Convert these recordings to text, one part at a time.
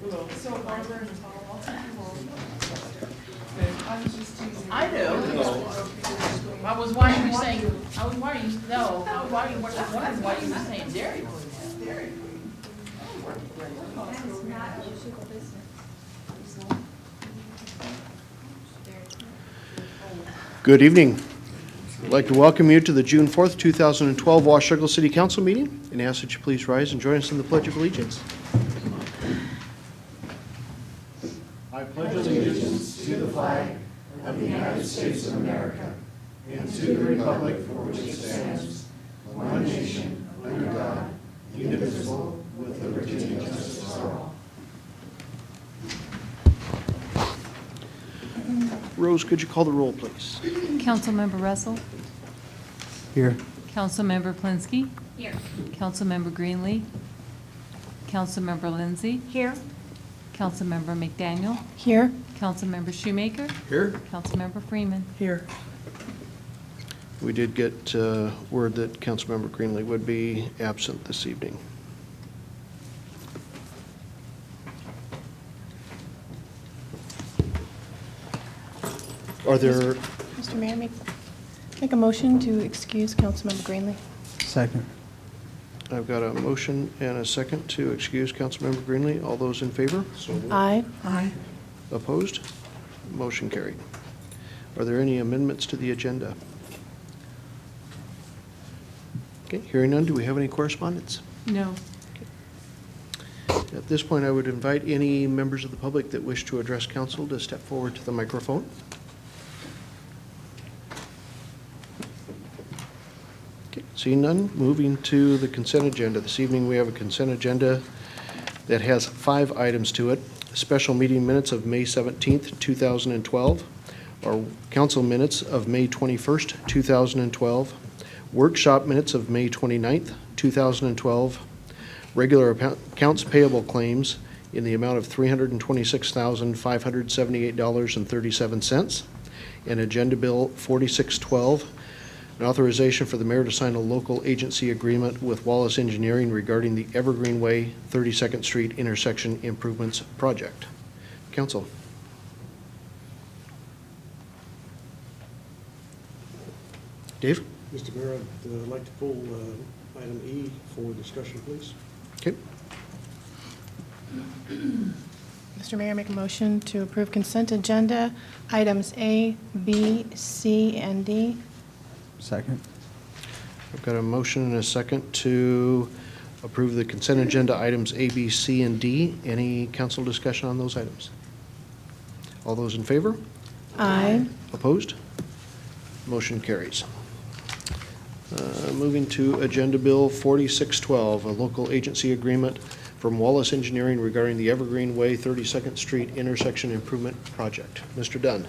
I do. I was wondering you saying, I was wondering, no, I was wondering why you were saying Dairy Queen. Dairy Queen. Good evening. I'd like to welcome you to the June 4th, 2012 Washougal City Council meeting and ask that you please rise and join us in the Pledge of Allegiance. I pledge allegiance to the flag of the United States of America and to the republic for which it stands, one nation, under God, indivisible, with liberty and justice for all. Rose, could you call the roll, please? Councilmember Russell. Here. Councilmember Plinsky. Here. Councilmember Greenlee. Councilmember Lindsay. Here. Councilmember McDaniel. Here. Councilmember Shoemaker. Here. Councilmember Freeman. Here. We did get word that Councilmember Greenlee would be absent this evening. Are there, Mr. Mayor, make a motion to excuse Councilmember Greenlee. Second. I've got a motion and a second to excuse Councilmember Greenlee. All those in favor? Aye. Aye. Opposed? Motion carried. Are there any amendments to the agenda? Okay, hearing none, do we have any correspondence? No. At this point, I would invite any members of the public that wish to address council to step forward to the microphone. Okay, seeing none, moving to the consent agenda. This evening, we have a consent agenda that has 5 items to it. Special meeting minutes of May 17th, 2012, or council minutes of May 21st, 2012, workshop minutes of May 29th, 2012, regular accounts payable claims in the amount of $326,578.37, and Agenda Bill 4612, an authorization for the mayor to sign a local agency agreement with Wallace Engineering regarding the Evergreen Way 32nd Street intersection improvements project. Council. Dave? Mr. Mayor, I'd like to pull item E for discussion, please. Okay. Mr. Mayor, make a motion to approve consent agenda, items A, B, C, and D. Second. I've got a motion and a second to approve the consent agenda items A, B, C, and D. Any council discussion on those items? All those in favor? Aye. Opposed? Motion carries. Moving to Agenda Bill 4612, a local agency agreement from Wallace Engineering regarding the Evergreen Way 32nd Street intersection improvement project. Mr. Dunn.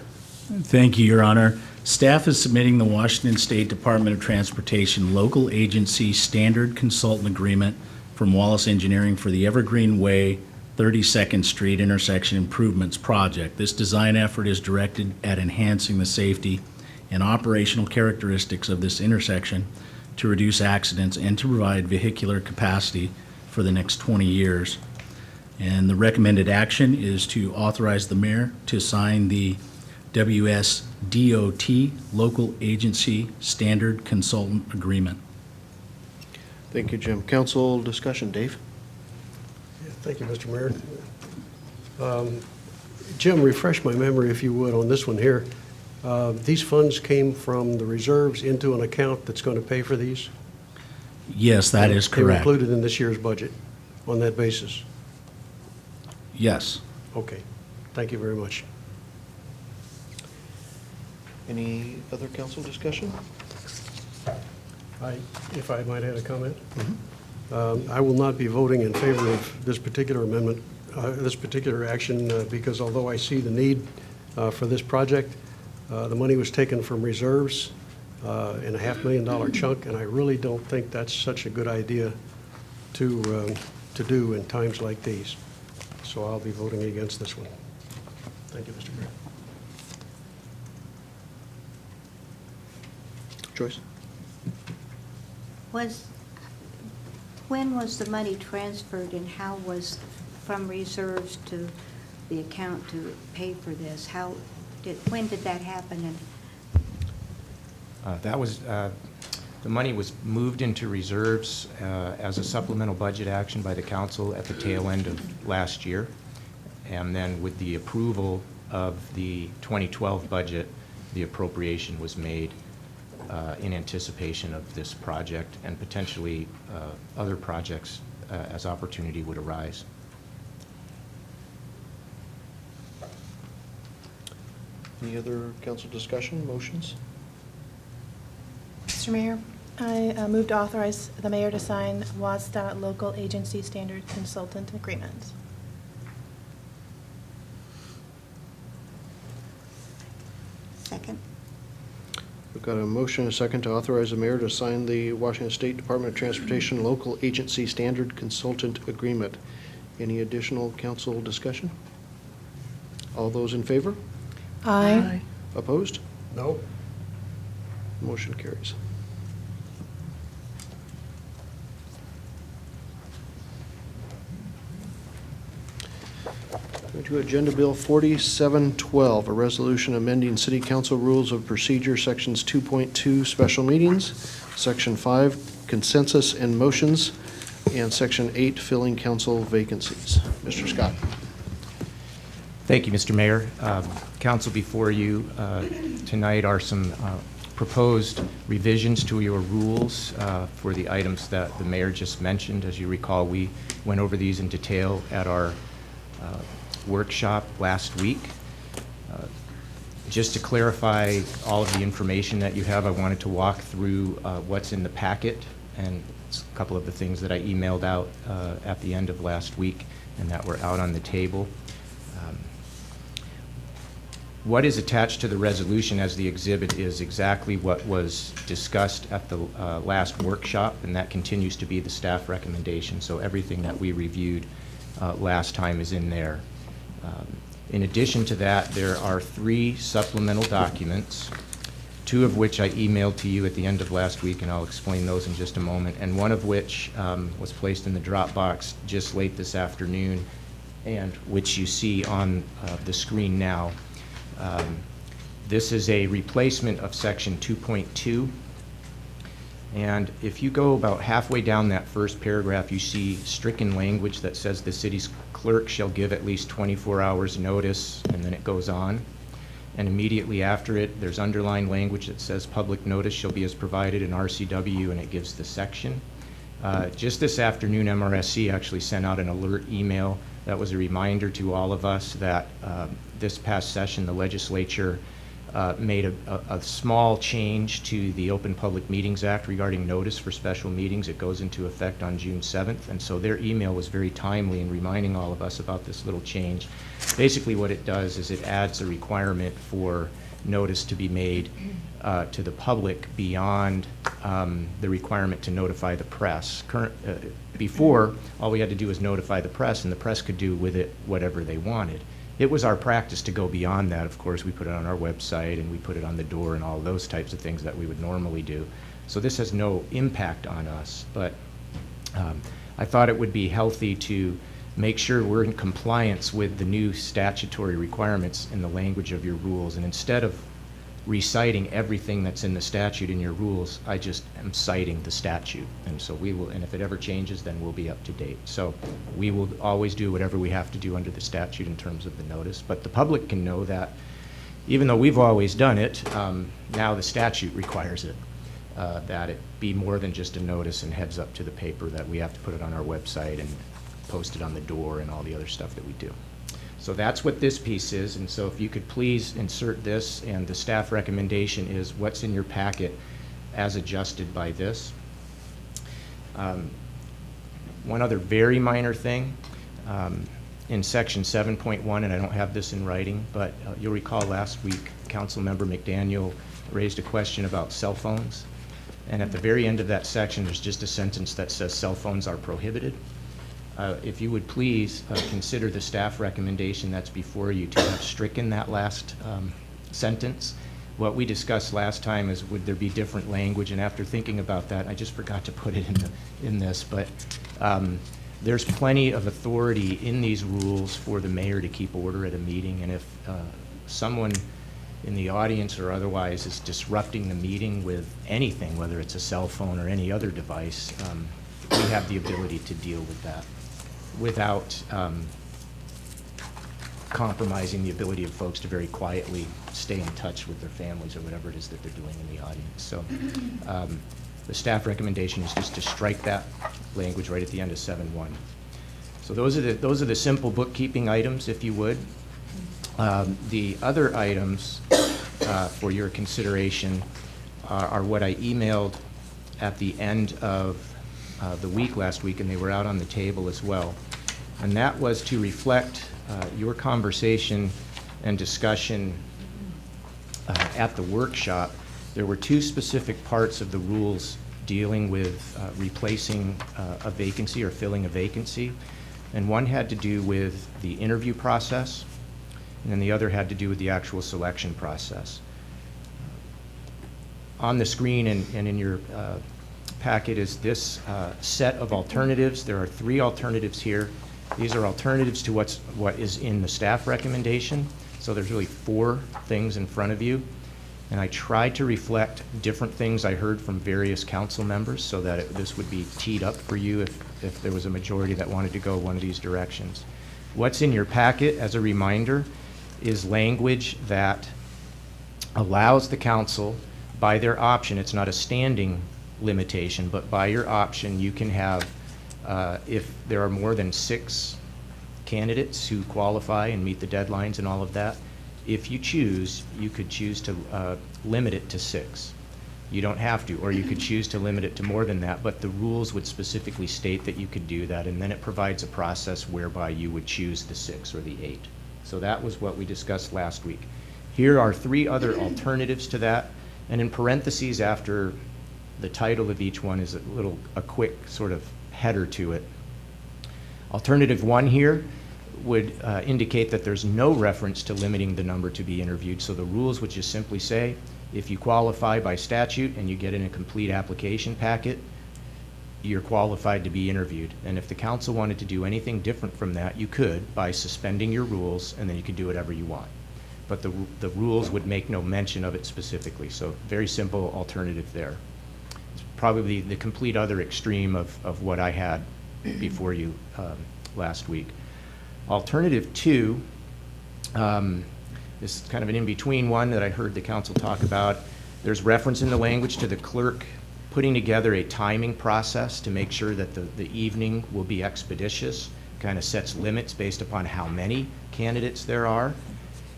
Thank you, Your Honor. Staff is submitting the Washington State Department of Transportation Local Agency Standard Consultant Agreement from Wallace Engineering for the Evergreen Way 32nd Street intersection improvements project. This design effort is directed at enhancing the safety and operational characteristics of this intersection to reduce accidents and to provide vehicular capacity for the next 20 years. And the recommended action is to authorize the mayor to sign the WSDOT Local Agency Standard Consultant Agreement. Thank you, Jim. Council discussion. Dave? Yeah, thank you, Mr. Mayor. Jim, refresh my memory, if you would, on this one here. These funds came from the reserves into an account that's going to pay for these? Yes, that is They were correct. included in this year's budget on that basis? Yes. Okay, thank you very much. Any other council discussion? If I might add a comment? I will not be voting in favor of this particular amendment, this particular action, because although I see the need for this project, the money was taken from reserves in a $500,000 chunk, and I really don't think that's such a good idea to do in times like these. So I'll be voting against this one. Thank you, Mr. Mayor. Joyce? When was the money transferred and how was from reserves to the account to pay for this? When did that happen? And The money was moved into reserves as a supplemental budget action by the council at the tail end of last year. And then with the approval of the 2012 budget, the appropriation was made in anticipation of this project and potentially other projects as opportunity would arise. Any other council discussion, motions? Mr. Mayor, I move to authorize the mayor to sign WASDOT Local Agency Standard Consultant Agreements. second? We've got a motion and a second to authorize the mayor to sign the Washington State Department of Transportation Local Agency Standard Consultant Agreement. Any additional council discussion? All those in favor? Aye. Opposed? No? Motion carries. Going to Agenda Bill 4712, a resolution amending City Council Rules of Procedure, Sections 2.2, Special Meetings, Section 5, Consensus and Motions, and Section 8, Filling Council Vacancies. Mr. Scott. Thank you, Mr. Mayor. Council, before you tonight are some proposed revisions to your rules for the items that the mayor just mentioned. As you recall, we went over these in detail at our workshop last week. Just to clarify all of the information that you have, I wanted to walk through what's in the packet and a couple of the things that I emailed out at the end of last week and that were out on the table. What is attached to the resolution as the exhibit is exactly what was discussed at the last workshop, and that continues to be the staff recommendation. So everything that we reviewed last time is in there. In addition to that, there are 3 supplemental documents, 2 of which I emailed to you at the end of last week, and I'll explain those in just a moment, and one of which was placed in the Dropbox just late this afternoon, and which you see on the screen now. This is a replacement of Section 2.2. And if you go about halfway down that first paragraph, you see stricken language that says the city's clerk shall give at least 24 hours notice, and then it goes on. And immediately after it, there's underlined language that says public notice shall be as provided in RCW, and it gives the section. Just this afternoon, MRSC actually sent out an alert email that was a reminder to all of us that this past session, the legislature made a small change to the Open Public Meetings Act regarding notice for special meetings. It goes into effect on June 7th, and so their email was very timely in reminding all of us about this little change. Basically what it does is it adds a requirement for notice to be made to the public beyond the requirement to notify the press. Before, all we had to do was notify the press, and the press could do with it whatever they wanted. It was our practice to go beyond that. Of course, we put it on our website, and we put it on the door and all those types of things that we would normally do. So this has no impact on us, but I thought it would be healthy to make sure we're in compliance with the new statutory requirements in the language of your rules. And instead of reciting everything that's in the statute in your rules, I just am citing the statute. And so we will, and if it ever changes, then we'll be up to date. So we will always do whatever we have to do under the statute in terms of the notice. But the public can know that even though we've always done it, now the statute requires it, that it be more than just a notice and heads up to the paper, that we have to put it on our website and post it on the door and all the other stuff that we do. So that's what this piece is, and so if you could please insert this, and the staff recommendation is what's in your packet as adjusted by this. One other very minor thing, in section 7.1, and I don't have this in writing, but you'll recall last week Councilmember McDaniel raised a question about cell phones, and at the very end of that section there's just a sentence that says cell phones are prohibited. If you would please consider the staff recommendation that's before you to have stricken that last sentence. What we discussed last time is would there be different language, and after thinking about that, I just forgot to put it in this, but There's plenty of authority in these rules for the mayor to keep order at a meeting, and if someone in the audience or otherwise is disrupting the meeting with anything, whether it's a cell phone or any other device, we have the ability to deal with that without compromising the ability of folks to very quietly stay in touch with their families or whatever it is that they're doing in the audience. So the staff recommendation is just to strike that language right at the end of 7.1. So those are the simple bookkeeping items, if you would. The other items for your consideration are what I emailed at the end of the week last week, and they were out on the table as well. And that was to reflect your conversation and discussion at the workshop. There were two specific parts of the rules dealing with replacing a vacancy or filling a vacancy. And one had to do with the interview process, and then the other had to do with the actual selection process. On the screen and in your packet is this set of alternatives. There are 3 alternatives here. These are alternatives to what is in the staff recommendation. So there's really 4 things in front of you. And I tried to reflect different things I heard from various council members so that this would be teed up for you if there was a majority that wanted to go one of these directions. What's in your packet, as a reminder, is language that allows the council, by their option, it's not a standing limitation, but by your option, you can have, if there are more than 6 candidates who qualify and meet the deadlines and all of that, if you choose, you could choose to limit it to 6. You don't have to, or you could choose to limit it to more than that, but the rules would specifically state that you could do that, and then it provides a process whereby you would choose the 6 or the 8. So that was what we discussed last week. Here are 3 other alternatives to that, and in parentheses after the title of each one is a quick sort of header to it. Alternative 1 here would indicate that there's no reference to limiting the number to be interviewed. So the rules would just simply say, if you qualify by statute and you get in a complete application packet, you're qualified to be interviewed. And if the council wanted to do anything different from that, you could by suspending your rules, and then you could do whatever you want. But the rules would make no mention of it specifically. So very simple alternative there. It's probably the complete other extreme of what I had before you last week. Alternative 2, this is kind of an in-between one that I heard the council talk about. There's reference in the language to the clerk putting together a timing process to make sure that the evening will be expeditious, kind of sets limits based upon how many candidates there are.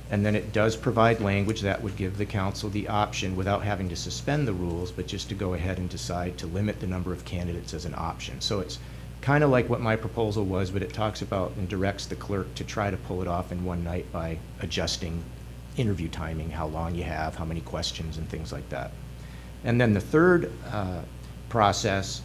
And then it does provide language that would give the council the option, without having to suspend the rules, but just to go ahead and decide to limit the number of candidates as an option. So it's kind of like what my proposal was, but it talks about and directs the clerk to try to pull it off in one night by adjusting interview timing, how long you have, how many questions, and things like that. And then the third process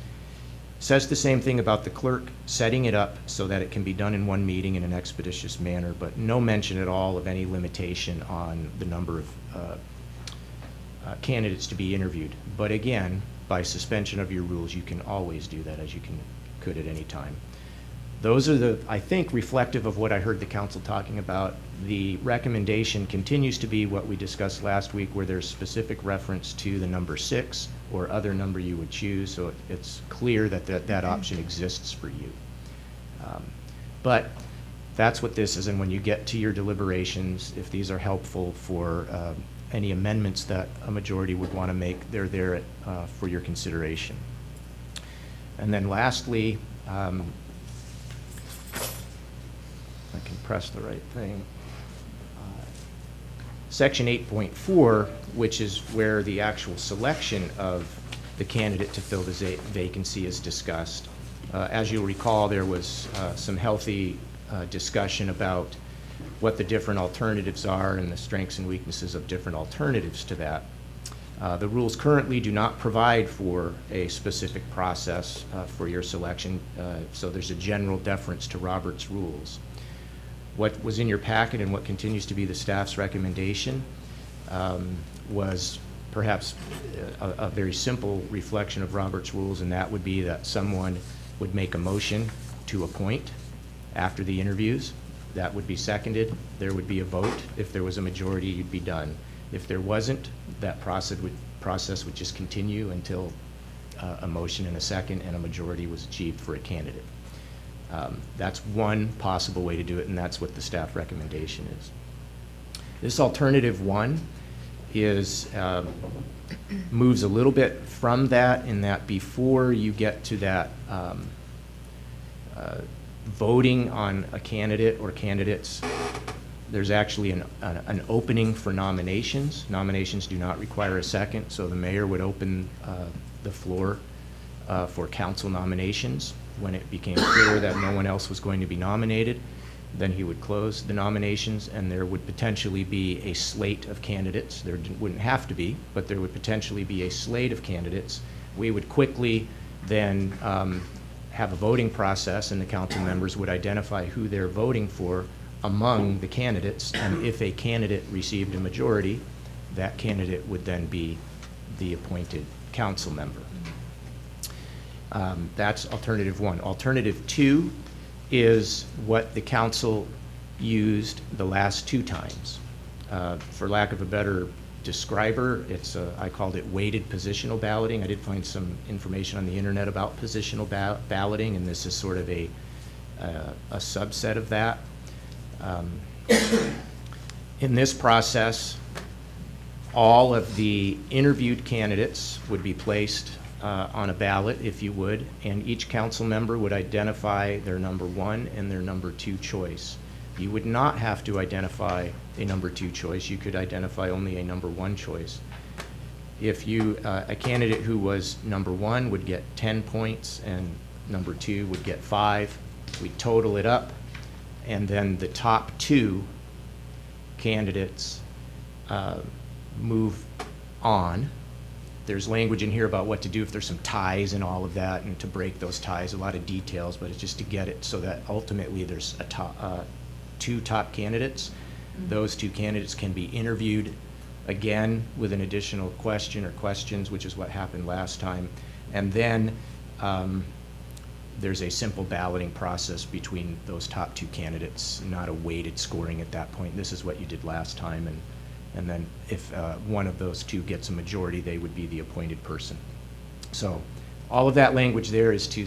says the same thing about the clerk setting it up so that it can be done in one meeting in an expeditious manner, but no mention at all of any limitation on the number of candidates to be interviewed. But again, by suspension of your rules, you can always do that, as you could at any time. Those are I think, reflective of what I heard the council talking about. The recommendation continues to be what we discussed last week, where there's specific reference to the number 6 or other number you would choose, so it's clear that that option exists for you. But that's what this is, and when you get to your deliberations, if these are helpful for any amendments that a majority would want to make, they're there for your consideration. And then lastly, I can press the right thing. Section 8.4, which is where the actual selection of the candidate to fill the vacancy is discussed. As you'll recall, there was some healthy discussion about what the different alternatives are and the strengths and weaknesses of different alternatives to that. The rules currently do not provide for a specific process for your selection, so there's a general deference to Robert's rules. What was in your packet and what continues to be the staff's recommendation was perhaps a very simple reflection of Robert's rules, and that would be that someone would make a motion to appoint after the interviews. That would be seconded. There would be a vote. If there was a majority, you'd be done. If there wasn't, that process would just continue until a motion and a second and a majority was achieved for a candidate. That's one possible way to do it, and that's what the staff recommendation is. This alternative one is, moves a little bit from that, in that before you get to that voting on a candidate or candidates, there's actually an opening for nominations. Nominations do not require a second, so the mayor would open the floor for council nominations. When it became clear that no one else was going to be nominated, then he would close the nominations, and there would potentially be a slate of candidates. There wouldn't have to be, but there would potentially be a slate of candidates. We would quickly then have a voting process, and the council members would identify who they're voting for among the candidates, and if a candidate received a majority, that candidate would then be the appointed council member. That's alternative one. Alternative two is what the council used the last two times. For lack of a better describer, I called it weighted positional balloting. I did find some information on the internet about positional balloting, and this is sort of a subset of that. In this process, all of the interviewed candidates would be placed on a ballot, if you would, and each council member would identify their number one and their number two choice. You would not have to identify a number two choice. You could identify only a number one choice. If a candidate who was number one would get 10 points and number two would get 5, we'd total it up, and then the top two candidates move on. There's language in here about what to do if there's some ties and all of that, and to break those ties, a lot of details, but it's just to get it so that ultimately there's two top candidates. Those two candidates can be interviewed again with an additional question or questions, which is what happened last time. And then there's a simple balloting process between those top two candidates, not a weighted scoring at that point. This is what you did last time, and then if one of those two gets a majority, they would be the appointed person. So all of that language there is to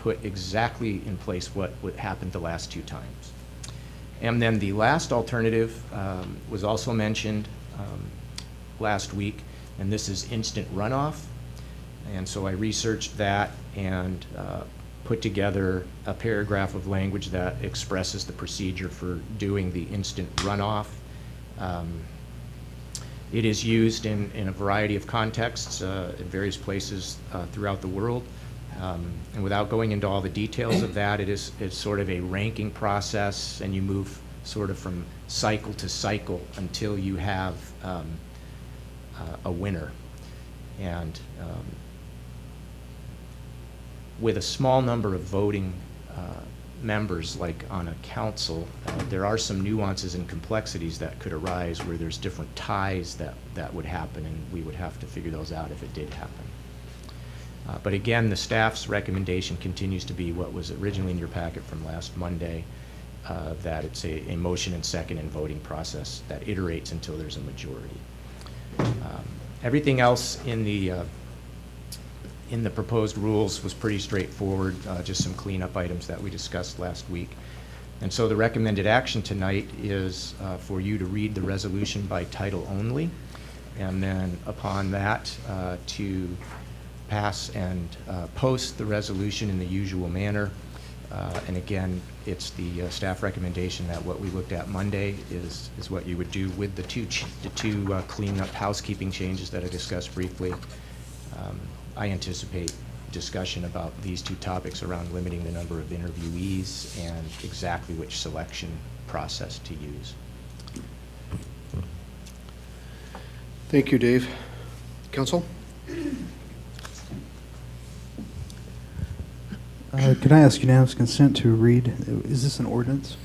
put exactly in place what happened the last two times. And then the last alternative was also mentioned last week, and this is instant runoff. And so I researched that and put together a paragraph of language that expresses the procedure for doing the instant runoff. It is used in a variety of contexts in various places throughout the world. And without going into all the details of that, it's sort of a ranking process, and you move sort of from cycle to cycle until you have a winner. And with a small number of voting members, like on a council, there are some nuances and complexities that could arise where there's different ties that would happen, and we would have to figure those out if it did happen. But again, the staff's recommendation continues to be what was originally in your packet from last Monday, that it's a motion and second and voting process that iterates until there's a majority. Everything else in the proposed rules was pretty straightforward, just some cleanup items that we discussed last week. And so the recommended action tonight is for you to read the resolution by title only, and then upon that to pass and post the resolution in the usual manner. And again, it's the staff recommendation that what we looked at Monday is what you would do with the two cleanup housekeeping changes that I discussed briefly. I anticipate discussion about these two topics around limiting the number of interviewees and exactly which selection process to use. Thank you, Dave. Council? Could I ask unanimous consent to read, is this an ordinance?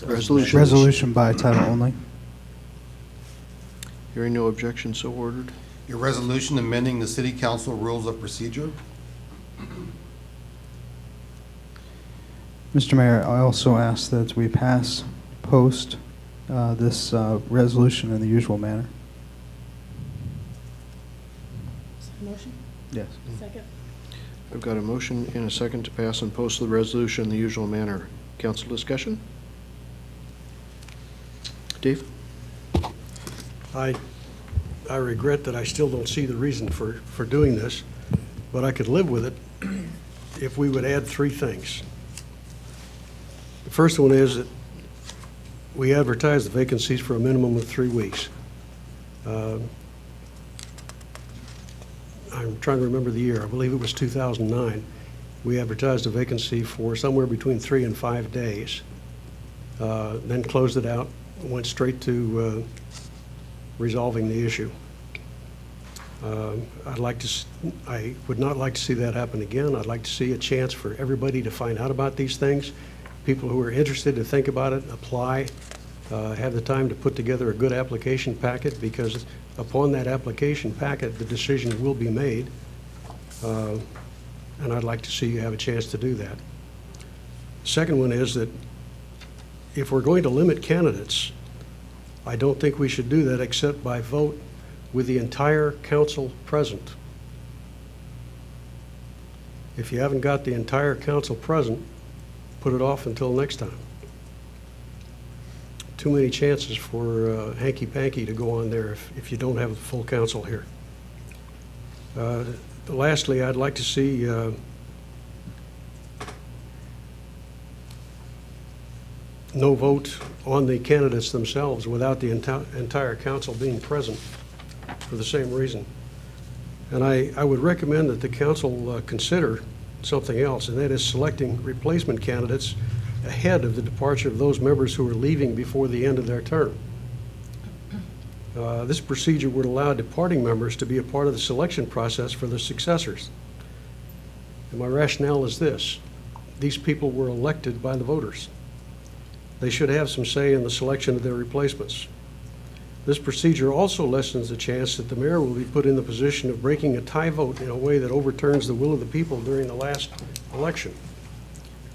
Resolution. Resolution by title only? Hearing no objection, so ordered. Your resolution amending the City Council Rules of Procedure. Mr. Mayor, I also ask that we post this resolution in the usual manner. Motion? Yes. Second. I've got a motion and a second to pass and post the resolution in the usual manner. Council discussion? Dave? I regret that I still don't see the reason for doing this, but I could live with it if we would add three things. The first one is that we advertise the vacancies for a minimum of 3 weeks. I'm trying to remember the year. I believe it was 2009. We advertised a vacancy for somewhere between 3 and 5 days, then closed it out, went straight to resolving the issue. I would not like to see that happen again. I'd like to see a chance for everybody to find out about these things. People who are interested to think about it, apply, have the time to put together a good application packet, because upon that application packet, the decision will be made. And I'd like to see you have a chance to do that. Second one is that if we're going to limit candidates, I don't think we should do that except by vote with the entire council present. If you haven't got the entire council present, put it off until next time. Too many chances for hanky-panky to go on there if you don't have the full council here. Lastly, I'd like to see no vote on the candidates themselves without the entire council being present for the same reason. And I would recommend that the council consider something else, and that is selecting replacement candidates ahead of the departure of those members who are leaving before the end of their term. This procedure would allow departing members to be a part of the selection process for their successors. And my rationale is this: these people were elected by the voters. They should have some say in the selection of their replacements. This procedure also lessens the chance that the mayor will be put in the position of breaking a tie vote in a way that overturns the will of the people during the last election.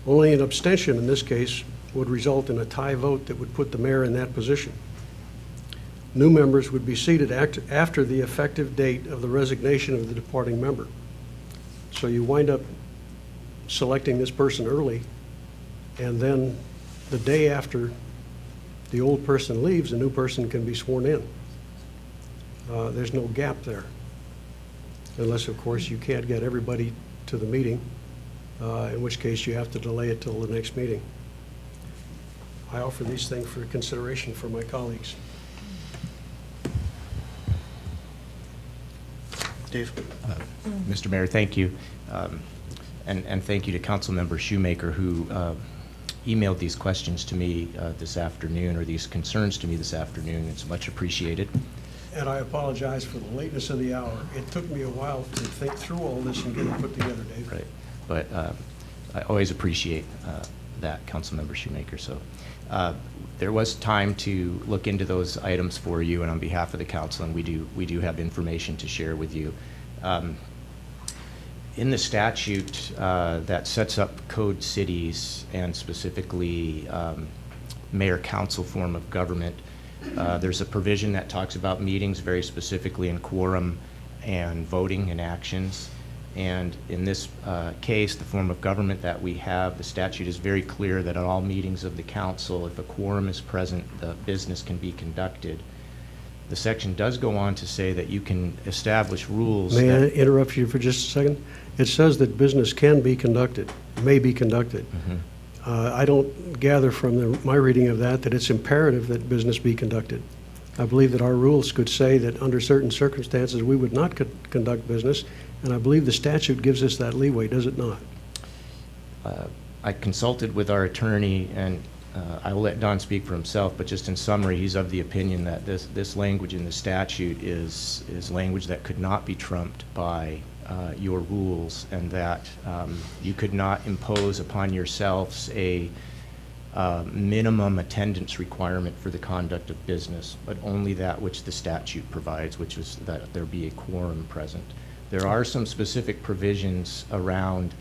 Only an abstention in this case would result in a tie vote that would put the mayor in that position. New members would be seated after the effective date of the resignation of the departing member. So you wind up selecting this person early, and then the day after the old person leaves, a new person can be sworn in. There's no gap there, unless, of course, you can't get everybody to the meeting, in which case you have to delay it till the next meeting. I offer these things for consideration for my colleagues. Dave? Mr. Mayor, thank you. And thank you to Councilmember Shoemaker, who emailed these questions to me this afternoon, or these concerns to me this afternoon. It's much appreciated. And I apologize for the lateness of the hour. It took me a while to think through all this and get it put together, Dave. Right. But I always appreciate that, Councilmember Shoemaker. So there was time to look into those items for you, and on behalf of the council, and we do have information to share with you. In the statute that sets up code cities, and specifically mayor-council form of government, there's a provision that talks about meetings very specifically in quorum and voting and actions. And in this case, the form of government that we have, the statute is very clear that at all meetings of the council, if a quorum is present, the business can be conducted. The section does go on to say that you can establish rules. May I interrupt you for just a second? It says that business can be conducted, may be conducted. Mm-hmm. I don't gather from my reading of that it's imperative that business be conducted. I believe that our rules could say that under certain circumstances we would not conduct business, and I believe the statute gives us that leeway, does it not? I consulted with our attorney, and I will let Don speak for himself, but just in summary, he's of the opinion that this language in the statute is language that could not be trumped by your rules, and that you could not impose upon yourselves a minimum attendance requirement for the conduct of business, but only that which the statute provides, which is that there be a quorum present. There are some specific provisions around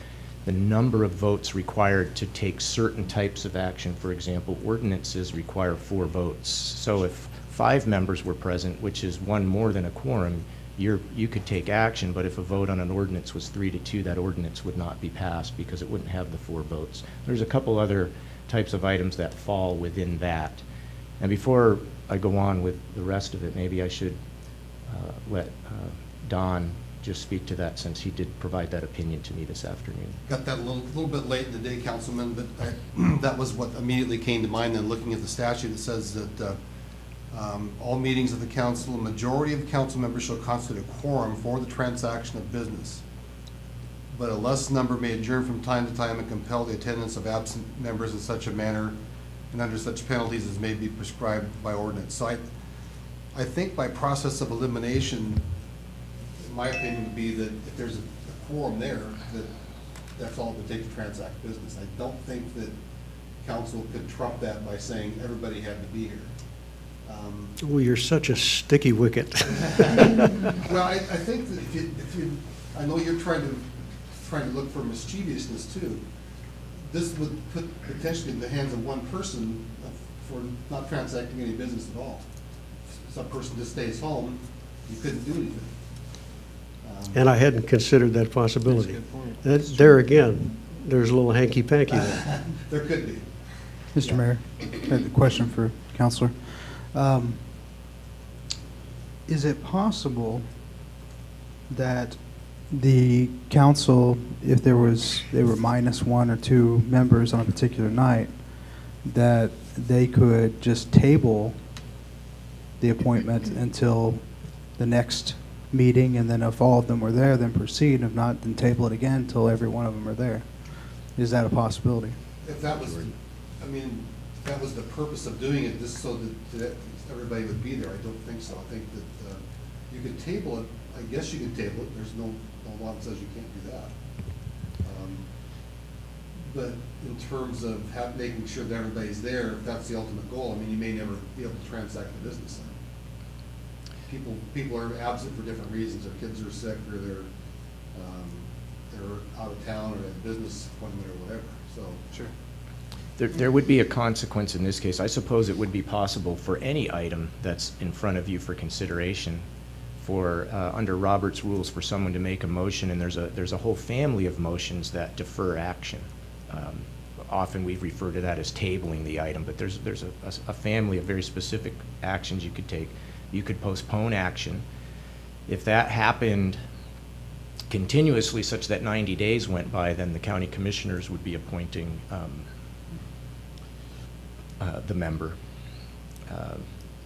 the number of votes required to take certain types of action. For example, ordinances require 4 votes. So if 5 members were present, which is one more than a quorum, you could take action, but if a vote on an ordinance was 3-2, that ordinance would not be passed because it wouldn't have the 4 votes. There's a couple other types of items that fall within that. And before I go on with the rest of it, maybe I should let Don just speak to that, since he did provide that opinion to me this afternoon. Got that a little bit late in the day, Councilman, but that was what immediately came to mind. Then looking at the statute, it says that all meetings of the council, a majority of council members shall constitute a quorum for the transaction of business. But a less number may adjourn from time to time and compel the attendance of absent members in such a manner and under such penalties as may be prescribed by ordinance. So I think by process of elimination, in my opinion, would be that if there's a quorum there, that's all it would take to transact business. I don't think that council could trump that by saying everybody had to be here. Well, you're such a sticky wicket. Well, I think that if you, I know you're trying to look for mischievousness too. This would put potentially in the hands of one person for not transacting any business at all. If some person just stays home, you couldn't do anything. And I hadn't considered that possibility. That's a good point. There again, there's a little hanky-panky there. There could be. Mr. Mayor, I have a question for Counselor. Is it possible that the council, if they were -1 or 2 members on a particular night, that they could just table the appointment until the next meeting, and then if all of them were there, then proceed, if not, then table it again until every one of them are there? Is that a possibility? If that was, I mean, if that was the purpose of doing it, just so that everybody would be there, I don't think so. I think that you could table it. I guess you could table it. There's no law that says you can't do that. But in terms of making sure that everybody's there, if that's the ultimate goal, I mean, you may never be able to transact the business. People are absent for different reasons. Their kids are sick, or they're out of town, or at a business appointment, or whatever. So sure. There would be a consequence in this case. I suppose it would be possible for any item that's in front of you for consideration, for under Robert's rules, for someone to make a motion, and there's a whole family of motions that defer action. Often we refer to that as tabling the item, but there's a family of very specific actions you could take. You could postpone action. If that happened continuously, such that 90 days went by, then the county commissioners would be appointing the member.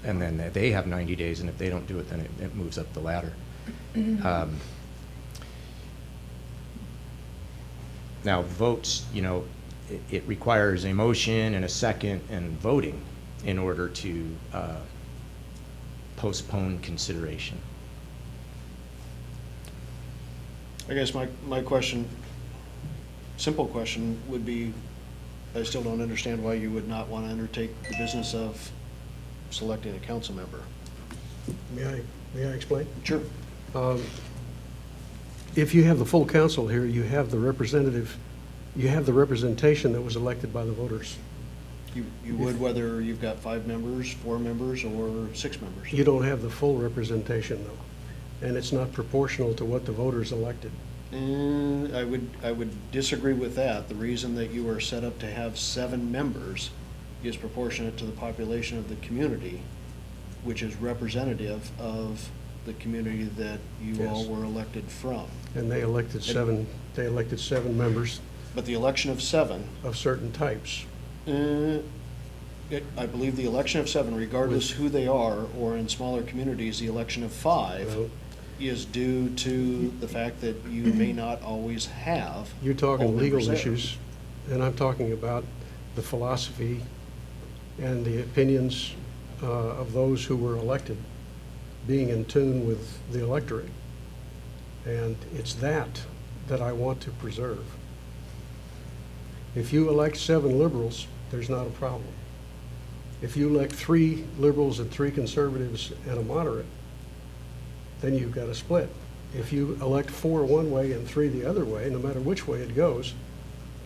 And then they have 90 days, and if they don't do it, then it moves up the ladder. Now, votes, it requires a motion and a second and voting in order to postpone consideration. I guess my question, simple question, would be, I still don't understand why you would not want to undertake the business of selecting a council member. May I explain? Sure. If you have the full council here, you have the representation that was elected by the voters. You would whether you've got 5 members, 4 members, or 6 members. You don't have the full representation, though, and it's not proportional to what the voters elected. I would disagree with that. The reason that you are set up to have 7 members is proportionate to the population of the community, which is representative of the community that you all were elected from. And they elected 7 members But the election of 7, of certain types. I believe the election of 7, regardless who they are, or in smaller communities, the election of 5 Well, is due to the fact that you may not always have. You're talking all legal members there. issues, and I'm talking about the philosophy and the opinions of those who were elected being in tune with the electorate. And it's that I want to preserve. If you elect 7 liberals, there's not a problem. If you elect 3 liberals and 3 conservatives and a moderate, then you've got a split. If you elect 4 one way and 3 the other way, no matter which way it goes,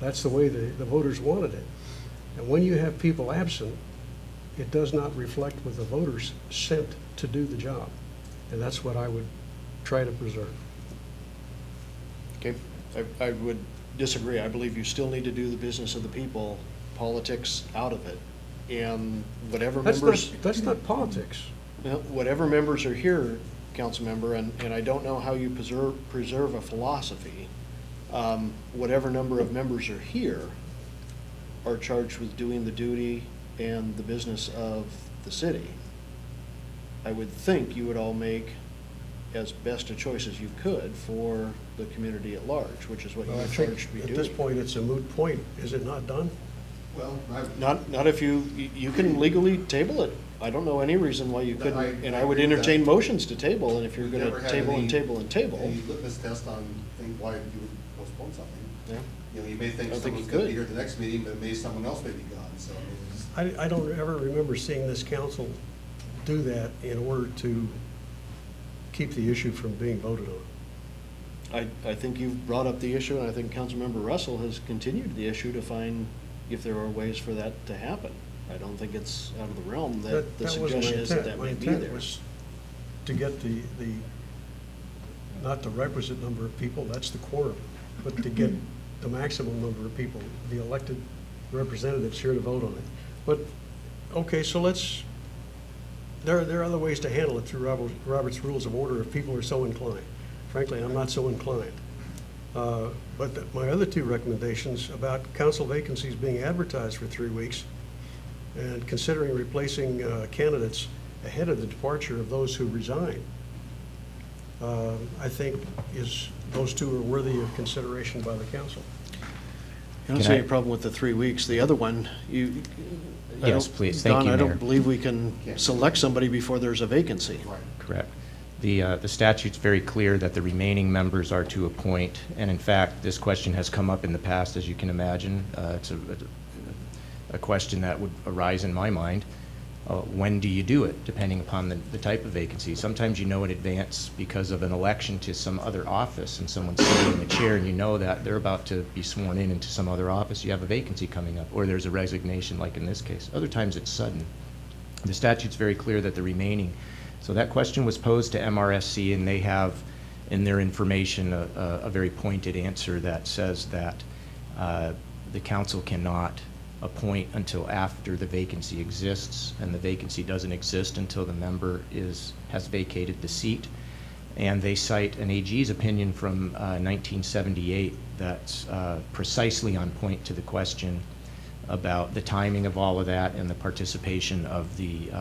That's the way the voters wanted it. And when you have people absent, it does not reflect what the voters sent to do the job. And that's what I would try to preserve. Okay, I would disagree. I believe you still need to do the business of the people, politics out of it. And whatever members, That's not politics. whatever members are here, council member, and I don't know how you preserve a philosophy. Whatever number of members are here are charged with doing the duty and the business of the city. I would think you would all make as best a choice as you could for the community at large, which is what Well, I you're think charged to be at doing. this point, it's a moot point. Is it not done? Well, Not if you can legally table it. I don't know any reason why you couldn't, and I would agree with entertain that. motions to table, and if you're We've gonna never had table and any- table and table. Any litmus test on why you would postpone something. Yeah. You know, you may think I don't think someone's you gonna be could. here at the next meeting, but maybe someone else may be gone, so I mean, it's. I don't ever remember seeing this council do that in order to keep the issue from being voted on. I think you've brought up the issue, and I think Councilmember Russell has continued the issue to find if there are ways for that to happen. I don't think it's out of the realm that the That wasn't my suggestion is that intent. that My may be intent there. was to get not the requisite number of people, that's the quorum, but to get the maximum number of people, the elected representatives here to vote on it. But, okay, so there are other ways to handle it through Robert's Rules of Order if people are so inclined. Frankly, I'm not so inclined. But my other two recommendations about council vacancies being advertised for 3 weeks and considering replacing candidates ahead of the departure of those who resign, I think those two are worthy of consideration by the council. I don't Can see I- any problem with the 3 weeks. The other one, I Yes, don't- please. Thank Don, you, I Mayor. don't believe we can select somebody before there's a vacancy. Correct. The statute's very clear that the remaining members are to appoint, and in fact, this question has come up in the past, as you can imagine. It's a question that would arise in my mind. When do you do it, depending upon the type of vacancy? Sometimes you know in advance because of an election to some other office, and someone's sitting in the chair, and you know that they're about to be sworn in into some other office. You have a vacancy coming up, or there's a resignation, like in this case. Other times it's sudden. The statute's very clear that the remaining. So that question was posed to MRSC, and they have in their information a very pointed answer that says that the council cannot appoint until after the vacancy exists, and the vacancy doesn't exist until the member has vacated the seat. And they cite an AG's opinion from 1978 that's precisely on point to the question about the timing of all of that and the participation of the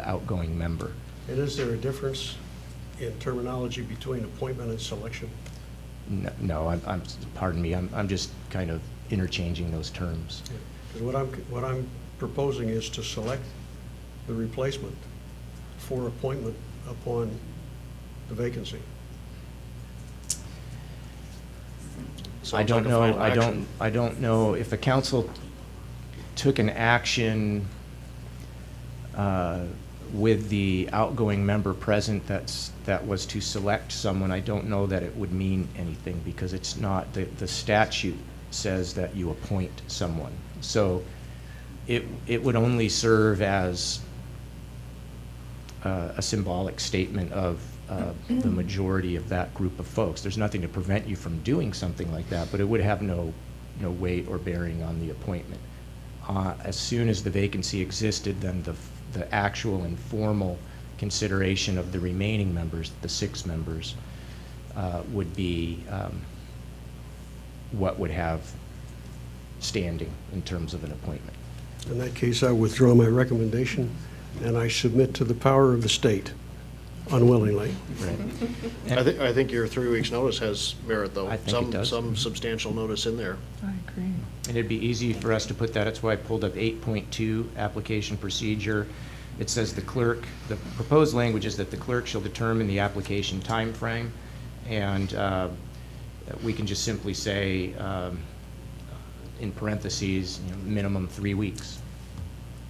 outgoing member. And is there a difference in terminology between appointment and selection? No, pardon me, I'm just kind of interchanging those terms. Because what I'm proposing is to select the replacement for appointment upon the vacancy. I Sounds don't like a know, final action. I don't know if the council took an action with the outgoing member present that was to select someone. I don't know that it would mean anything, because it's not, the statute says that you appoint someone. So it would only serve as a symbolic statement of the majority of that group of folks. There's nothing to prevent you from doing something like that, but it would have no weight or bearing on the appointment. As soon as the vacancy existed, then the actual and formal consideration of the remaining members, the 6 members, would be what would have standing in terms of an appointment. In that case, I withdraw my recommendation, and I submit to the power of the state unwillingly. Right. I think your 3 weeks' notice has merit, though. I think it does. Some substantial notice in there. I agree. And it'd be easy for us to put that. That's why I pulled up 8.2, application procedure. It says the proposed language is that the clerk shall determine the application timeframe, and we can just simply say, in parentheses, minimum 3 weeks.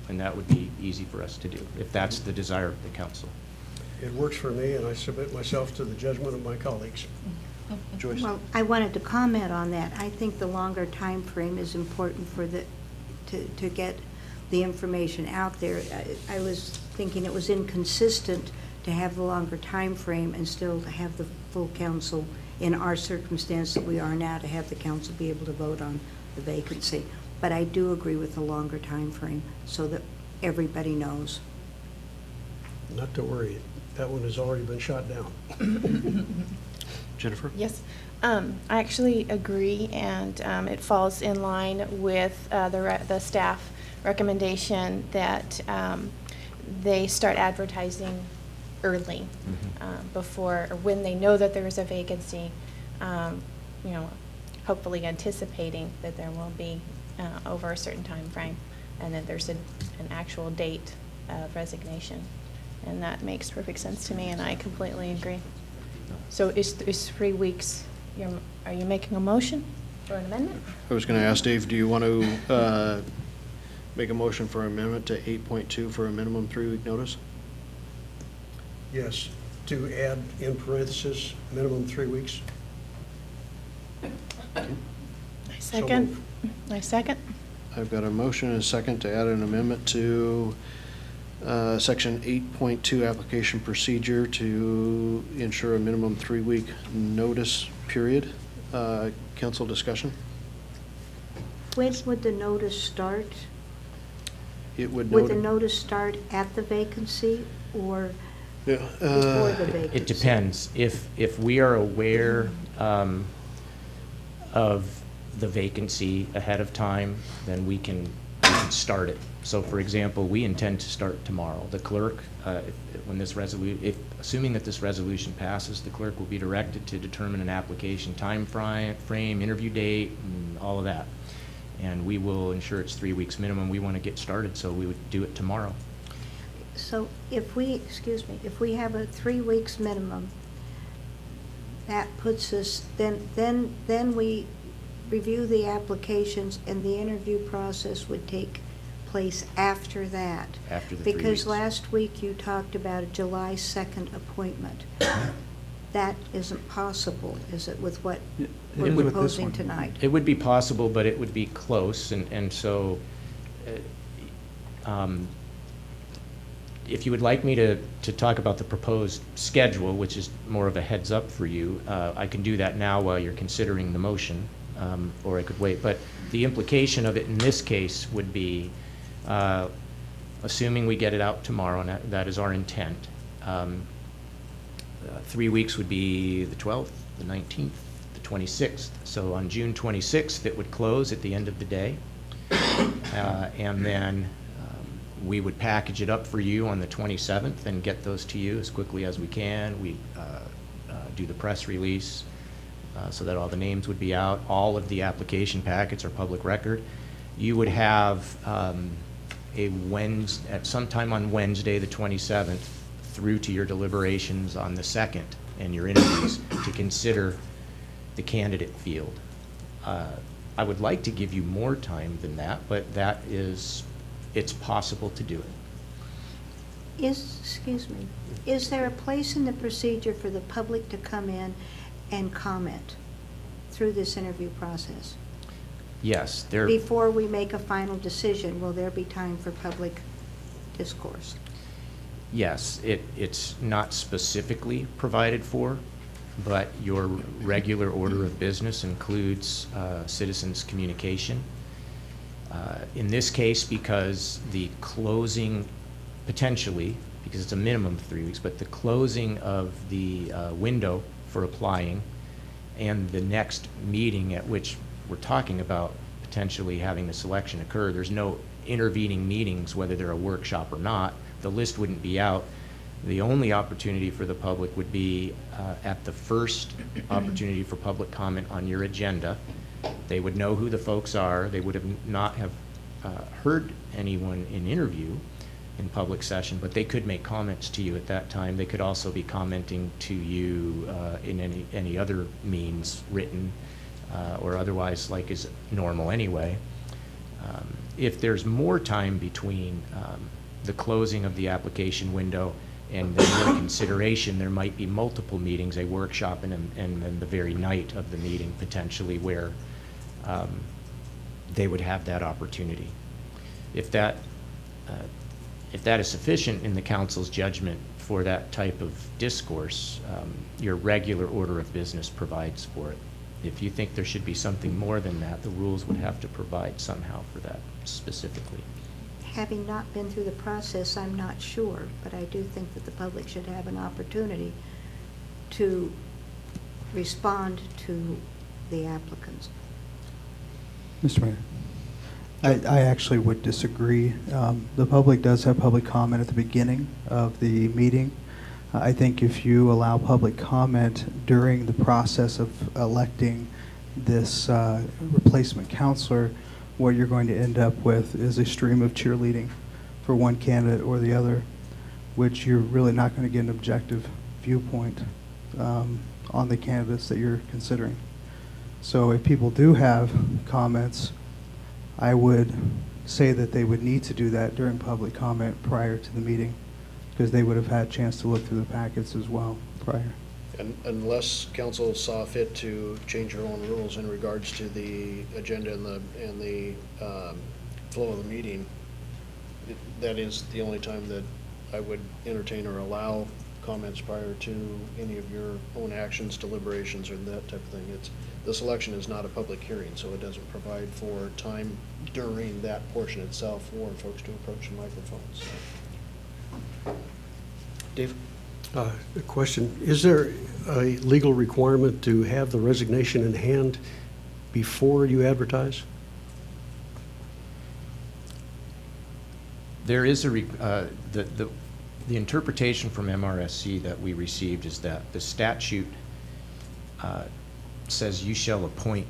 And that would be easy for us to do, if that's the desire of the council. It works for me, and I submit myself to the judgment of my colleagues. Joyce? Well, I wanted to comment on that. I think the longer time frame is important for to get the information out there. I was thinking it was inconsistent to have the longer time frame and still to have the full council in our circumstance that we are now, to have the council be able to vote on the vacancy. But I do agree with the longer time frame so that everybody knows. Not to worry, that one has already been shot down. Jennifer? Yes, I actually agree, and it falls in line with the staff recommendation that they start advertising early, before, or when they know that there is a vacancy, you know, hopefully anticipating that there will be over a certain time frame, and that there's an actual date of resignation. And that makes perfect sense to me, and I completely agree. So is 3 weeks, are you making a motion for an amendment? I was going to ask Dave, do you want to make a motion for amendment to 8.2 for a minimum 3-week notice? Yes, to add in parentheses, minimum 3 weeks. I second. I second. I've got a motion and a second to add an amendment to Section 8.2 application procedure to ensure a minimum 3-week notice period. Council discussion? When would the notice start? It would Would the notice start at the vacancy or before the vacancy? It depends. If we are aware of the vacancy ahead of time, then we can start it. So, for example, we intend to start tomorrow. The clerk, when this assuming that this resolution passes, the clerk will be directed to determine an application time frame, interview date, and all of that. And we will ensure it's 3 weeks minimum. We want to get started, so we would do it tomorrow. So if we have a 3 weeks minimum, that puts us, then we review the applications, and the interview process would take place after that. After the 3 weeks. Because last week you talked about a July 2nd appointment. That isn't possible, is it, with what we're with this proposing one. tonight? It would be possible, but it would be close, and so if you would like me to talk about the proposed schedule, which is more of a heads up for you, I can do that now while you're considering the motion, or I could wait. But the implication of it in this case would be, assuming we get it out tomorrow, and that is our intent, 3 weeks would be the 12th, the 19th, the 26th. So on June 26th, it would close at the end of the day. And then we would package it up for you on the 27th and get those to you as quickly as we can. We do the press release so that all the names would be out. All of the application packets are public record. You would have at sometime on Wednesday, the 27th, through to your deliberations on the 2nd and your interviews to consider the candidate field. I would like to give you more time than that, but it's possible to do it. Is there a place in the procedure for the public to come in and comment through this interview process? Yes, Before we make a final decision, will there be time for public discourse? Yes, it's not specifically provided for, but your regular order of business includes citizens' communication. In this case, because the closing, potentially, because it's a minimum of 3 weeks, but the closing of the window for applying and the next meeting at which we're talking about potentially having the selection occur, there's no intervening meetings, whether they're a workshop or not. The list wouldn't be out. The only opportunity for the public would be at the first opportunity for public comment on your agenda. They would know who the folks are. They would not have heard anyone in interview in public session, but they could make comments to you at that time. They could also be commenting to you in any other means, written or otherwise, like is normal anyway. If there's more time between the closing of the application window And then your consideration, there might be multiple meetings, a workshop, and then the very night of the meeting potentially where they would have that opportunity. If that is sufficient in the council's judgment for that type of discourse, your regular order of business provides for it. If you think there should be something more than that, the rules would have to provide somehow for that specifically. Having not been through the process, I'm not sure, but I do think that the public should have an opportunity to respond to the applicants. Mr. Mayor, I actually would disagree. The public does have public comment at the beginning of the meeting. I think if you allow public comment during the process of electing this replacement counselor, what you're going to end up with is a stream of cheerleading for one candidate or the other, which you're really not going to get an objective viewpoint on the candidates that you're considering. So if people do have comments, I would say that they would need to do that during public comment prior to the meeting, because they would have had a chance to look through the packets as well prior. And unless council saw fit to change your own rules in regards to the agenda and the flow of the meeting, that is the only time that I would entertain or allow comments prior to any of your own actions, deliberations, or that type of thing. This election is not a public hearing, so it doesn't provide for time during that portion itself for folks to approach the microphones. Dave? A question, is there a legal requirement to have the resignation in hand before you advertise? There is the interpretation from MRSC that we received is that the statute says you shall appoint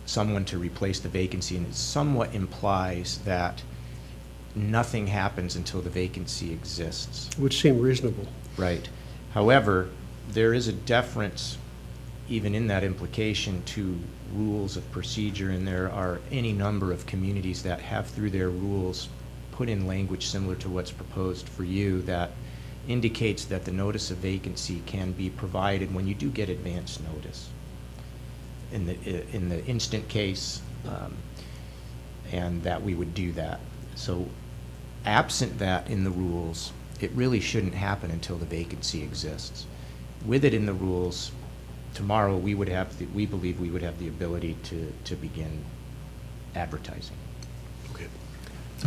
someone to replace the vacancy, and it somewhat implies that nothing happens until the vacancy exists. Would seem reasonable. Right. However, there is a deference even in that implication to rules of procedure, and there are any number of communities that have through their rules put in language similar to what's proposed for you that indicates that the notice of vacancy can be provided when you do get advance notice. In the instant case, and that we would do that. So absent that in the rules, it really shouldn't happen until the vacancy exists. With it in the rules, tomorrow we believe we would have the ability to begin advertising. Okay.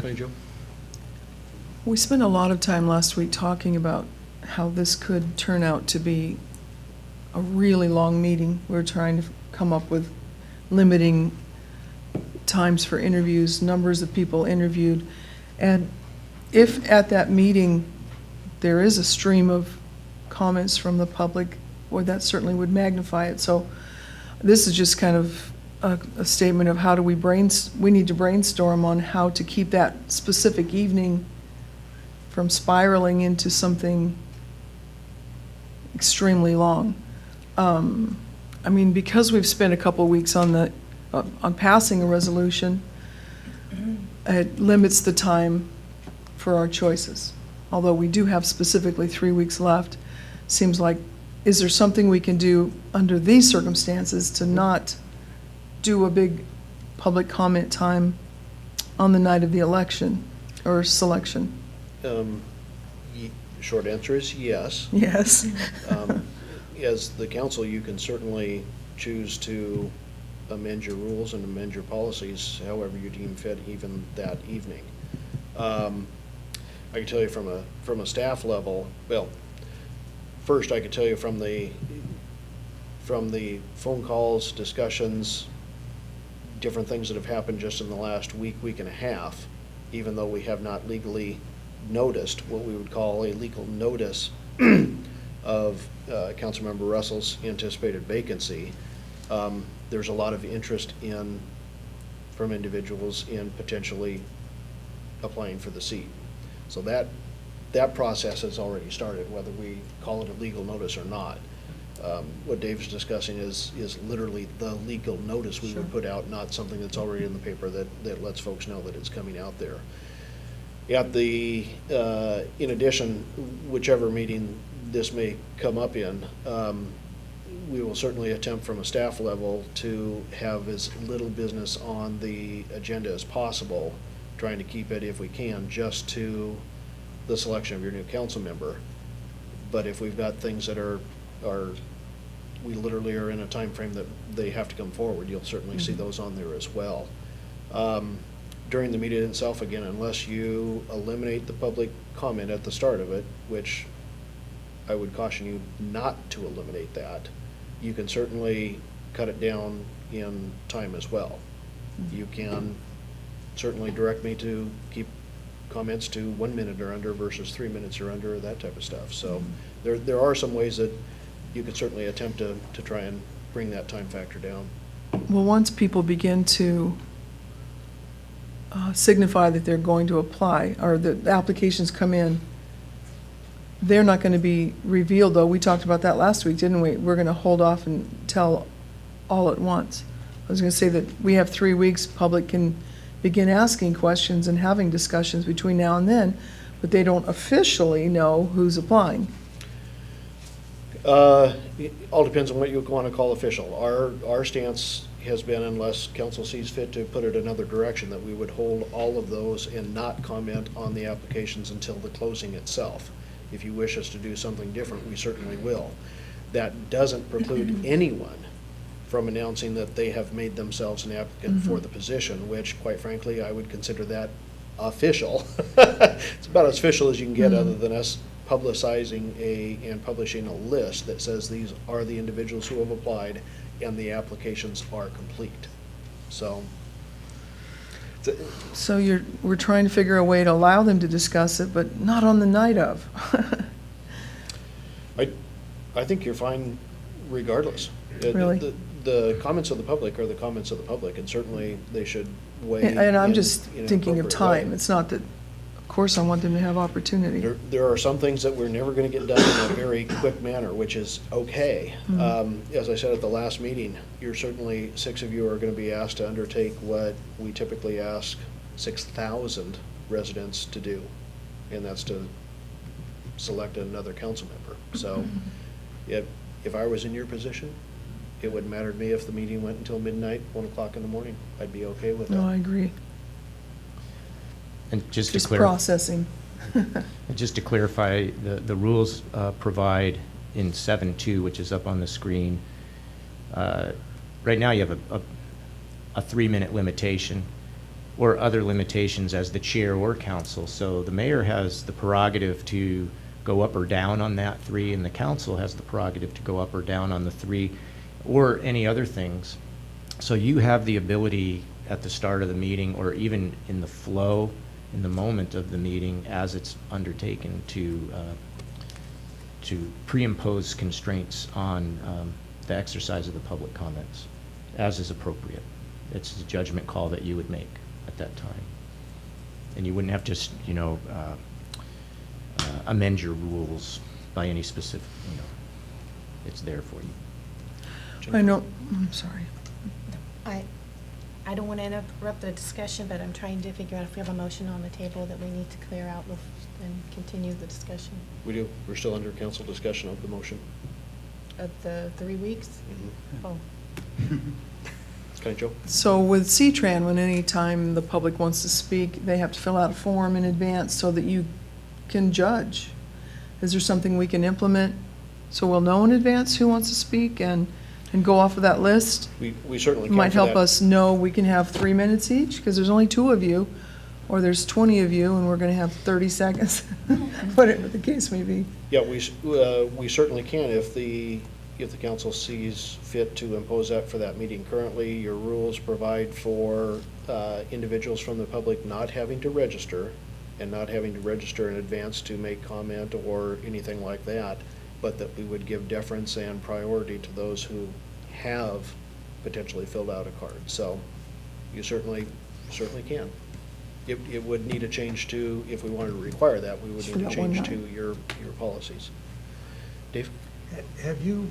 Hi, Joe. We spent a lot of time last week talking about how this could turn out to be a really long meeting. We're trying to come up with limiting times for interviews, numbers of people interviewed. And if at that meeting there is a stream of comments from the public, boy, that certainly would magnify it. So this is just kind of a statement of how do we need to brainstorm on how to keep that specific evening from spiraling into something extremely long. I mean, because we've spent a couple of weeks on passing a resolution, it limits the time for our choices. Although we do have specifically 3 weeks left, seems like, is there something we can do under these circumstances to not do a big public comment time on the night of the election or selection? Short answer is yes. Yes. As the council, you can certainly choose to amend your rules and amend your policies however you deem fit, even that evening. I can tell you from a staff level, well, first I could tell you from the phone calls, discussions, different things that have happened just in the last week and a half, even though we have not legally noticed what we would call a legal notice of Councilmember Russell's anticipated vacancy, there's a lot of interest from individuals in potentially applying for the seat. So that process has already started, whether we call it a legal notice or not. What Dave's discussing is literally the legal notice we would put out, not something that's already in the paper that lets folks know that it's coming out there. At the, in addition, whichever meeting this may come up in, we will certainly attempt from a staff level to have as little business on the agenda as possible, trying to keep it, if we can, just to the selection of your new council member. But if we've got things that are, we literally are in a time frame that they have to come forward, you'll certainly see those on there as well. During the meeting itself, again, unless you eliminate the public comment at the start of it, which I would caution you not to eliminate that, you can certainly cut it down in time as well. You can certainly direct me to keep comments to 1 minute or under versus 3 minutes or under, that type of stuff. So there are some ways that you could certainly attempt to try and bring that time factor down. Well, once people begin to signify that they're going to apply, or the applications come in, they're not going to be revealed, though. We talked about that last week, didn't we? We're going to hold off and tell all at once. I was going to say that we have 3 weeks, public can begin asking questions and having discussions between now and then, but they don't officially know who's applying. It all depends on what you want to call official. Our stance has been, unless council sees fit to put it another direction, that we would hold all of those and not comment on the applications until the closing itself. If you wish us to do something different, we certainly will. That doesn't preclude anyone from announcing that they have made themselves an applicant for the position, which, quite frankly, I would consider that official. It's about as official as you can get, other than us publicizing and publishing a list that says these are the individuals who have applied and the applications are complete. So. So we're trying to figure a way to allow them to discuss it, but not on the night of. I think you're fine regardless. Really? The comments of the public are the comments of the public, and certainly they should weigh. And I'm in- just in an thinking of appropriate time. way. It's not that, of course, I want them to have opportunity. There are some things that we're never going to get done in a very quick manner, which is okay. As I said at the last meeting, you're certainly, 6 of you are going to be asked to undertake what we typically ask 6,000 residents to do, and that's to select another council member. So if I was in your position, it wouldn't matter to me if the meeting went until midnight, 1 o'clock in the morning. I'd be okay with that. No, I agree. And just to Just clarify. processing. Just to clarify, the rules provide in 7.2, which is up on the screen, right now you have a 3-minute limitation or other limitations as the chair or council. So the mayor has the prerogative to go up or down on that 3, and the council has the prerogative to go up or down on the 3, or any other things. So you have the ability at the start of the meeting, or even in the flow, in the moment of the meeting as it's undertaken, to pre-impose constraints on the exercise of the public comments, as is appropriate. It's a judgment call that you would make at that time. And you wouldn't have to, amend your rules by any specific, it's there for you. I know, I'm sorry. I don't want to interrupt the discussion, but I'm trying to figure out if we have a motion on the table that we need to clear out and continue the discussion. We do. We're still under council discussion of the motion. Of the 3 weeks? Oh. Okay, Joe? So with C-Tran, when any time the public wants to speak, they have to fill out a form in advance so that you can judge. Is there something we can implement so we'll know in advance who wants to speak and go off of that list? We certainly can. Might for help that. us know we can have 3 minutes each, because there's only 2 of you, or there's 20 of you, and we're going to have 30 seconds, whatever the case may be. Yeah, we certainly can if the council sees fit to impose that for that meeting. Currently, your rules provide for individuals from the public not having to register and not having to register in advance to make comment or anything like that, but that we would give deference and priority to those who have potentially filled out a card. So you certainly can. It would need a change to, if we wanted to require that, we would need a change to your policies. Dave? Have you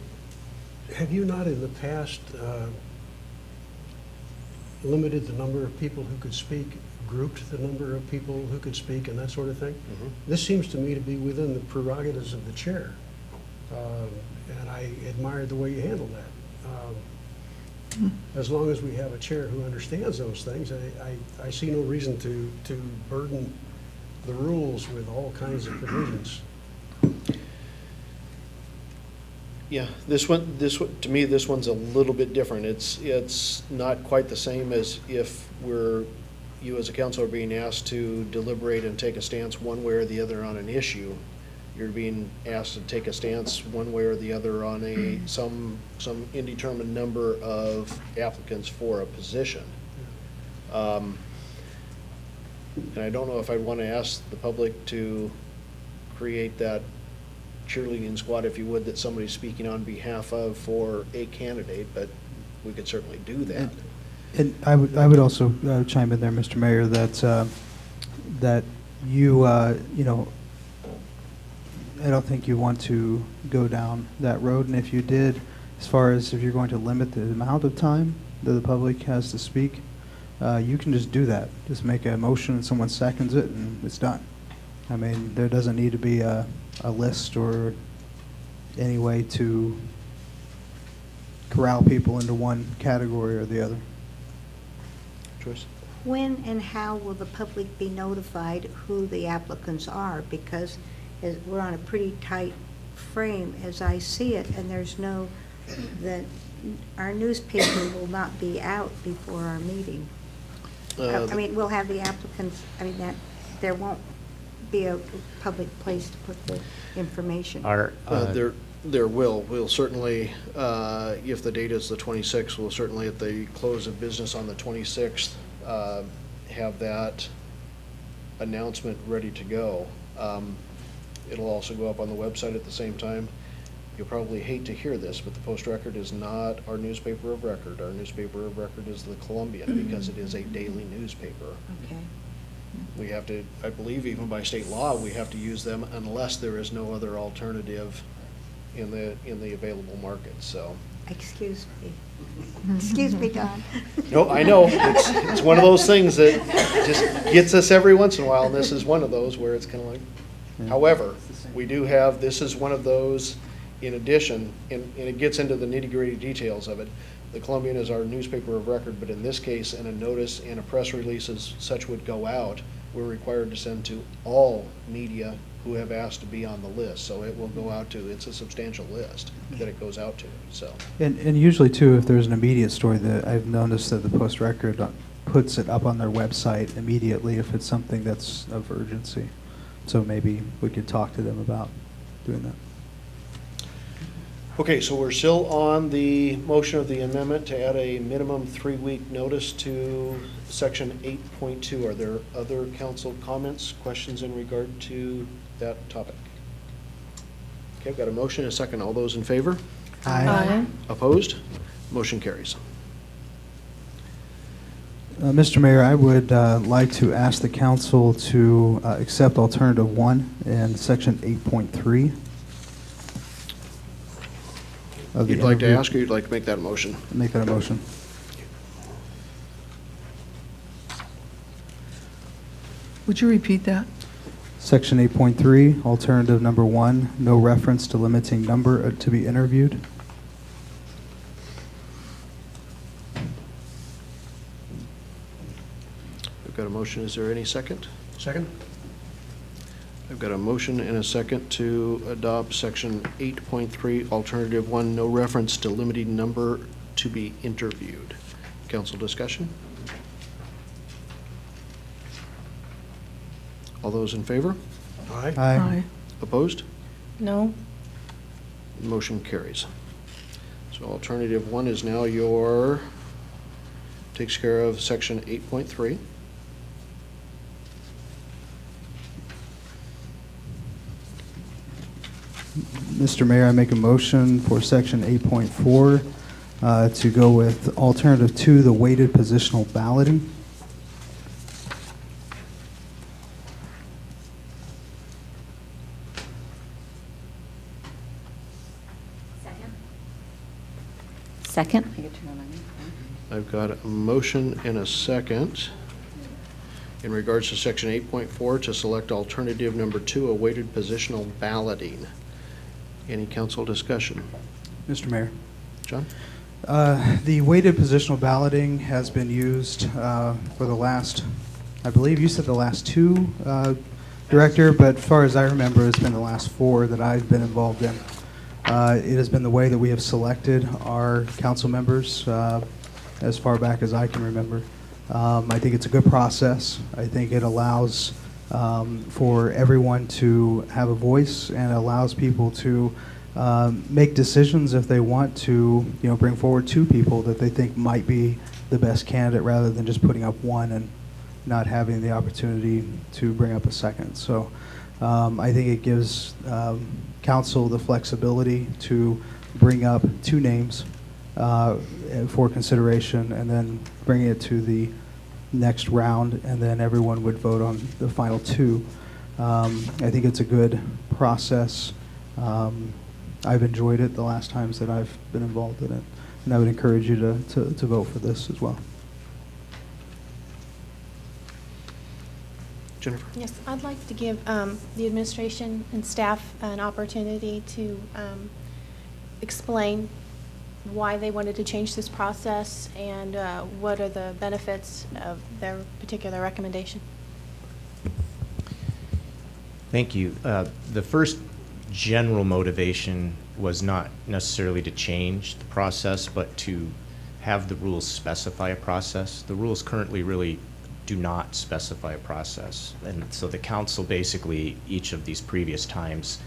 not in the past limited the number of people who could speak grouped the number of people who could speak and that sort of thing. Mhm. This seems to me to be within the prerogatives of the chair. And I admired the way you handled that. As long as we have a chair who understands those things, I see no reason to burden the rules with all kinds of provisions. Yeah, to me, this one's a little bit different. It's not quite the same as if you as a council are being asked to deliberate and take a stance one way or the other on an issue. You're being asked to take a stance one way or the other on some indeterminate number of applicants for a position. And I don't know if I'd want to ask the public to create that cheerleading squad, if you would, that somebody's speaking on behalf of for a candidate, but we could certainly do that. And I would also chime in there, Mr. Mayor, that you know, I don't think you want to go down that road, and if you did, as far as if you're going to limit the amount of time that the public has to speak, you can just do that. Just make a motion and someone seconds it and it's done. I mean, there doesn't need to be a list or any way to corral people into one category or the other. Joyce? When and how will the public be notified who the applicants are? Because we're on a pretty tight frame as I see it, and that our newspaper will not be out before our meeting. I mean, we'll have the applicants, that there won't be a public place to put the information. There will. We'll certainly, if the date is the 26th, we'll certainly at the close of business on the 26th have that announcement ready to go. It'll also go up on the website at the same time. You'll probably hate to hear this, but the Post-Record is not our newspaper of record. Our newspaper of record is the Columbian, because it is a daily newspaper. Okay. We have to, I believe even by state law, we have to use them unless there is no other alternative in the available market, so. Excuse me. Excuse me, Don. No, I know, it's one of those things that just gets us every once in a while, and this is one of those where it's kind of like, however, we do have, this is one of those, in addition, and it gets into the nitty-gritty details of it. The Columbian is our newspaper of record, but in this case, in a notice and a press release as such would go out, we're required to send to all media who have asked to be on the list. So it will go out to, it's a substantial list that it goes out to, so. And usually too, if there's an immediate story, that I've noticed that the Post-Record puts it up on their website immediately if it's something that's of urgency. So maybe we could talk to them about doing that. Okay, so we're still on the motion of the amendment to add a minimum 3-week notice to section 8.2. Are there other council comments, questions in regard to that topic? Okay, I've got a motion and a second. All those in favor? Aye. Opposed? Motion carries. Mr. Mayor, I would like to ask the council to accept alternative 1 in section 8.3. You'd like to ask, or you'd like to make that a motion? Make that a motion. Would you repeat that? Section 8.3, alternative number 1, no reference to limiting number to be interviewed. I've got a motion. Is there any second? Second? I've got a motion and a second to adopt section 8.3, alternative 1, no reference to limiting number to be interviewed. Council discussion? All those in favor? Aye. Aye. Opposed? No? Motion carries. So alternative 1 is now takes care of section 8.3. Mr. Mayor, I make a motion for section 8.4 to go with alternative 2, the weighted positional balloting. Second. I've got a motion and a second in regards to section 8.4 to select alternative number 2, a weighted positional balloting. Any council discussion? Mr. Mayor. John? The weighted positional balloting has been used for the last, I believe you said the last 2, Director, but as far as I remember, it's been the last 4 that I've been involved in. It has been the way that we have selected our council members as far back as I can remember. I think it's a good process. I think it allows for everyone to have a voice and allows people to make decisions if they want to, bring forward 2 people that they think might be the best candidate rather than just putting up one and not having the opportunity to bring up a second. So I think it gives council the flexibility to bring up 2 names for consideration and then bring it to the next round, and then everyone would vote on the final 2. I think it's a good process. I've enjoyed it the last times that I've been involved in it, and I would encourage you to vote for this as well. Jennifer? Yes, I'd like to give the administration and staff an opportunity to explain why they wanted to change this process and what are the benefits of their particular recommendation. Thank you. The first general motivation was not necessarily to change the process, but to have the rules specify a process. The rules currently really do not specify a process. And so the council basically, each of these previous times,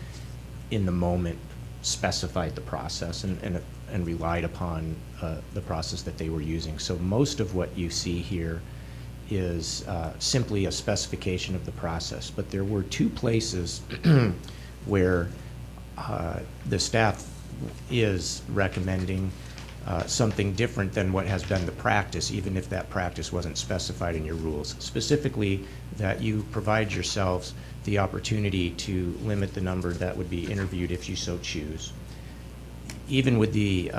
in the moment, specified the process and relied upon the process that they were using. So most of what you see here is simply a specification of the process. But there were 2 places where the staff is recommending something different than what has been the practice, even if that practice wasn't specified in your rules. Specifically, that you provide yourselves the opportunity to limit the number that would be interviewed if you so choose. Even with the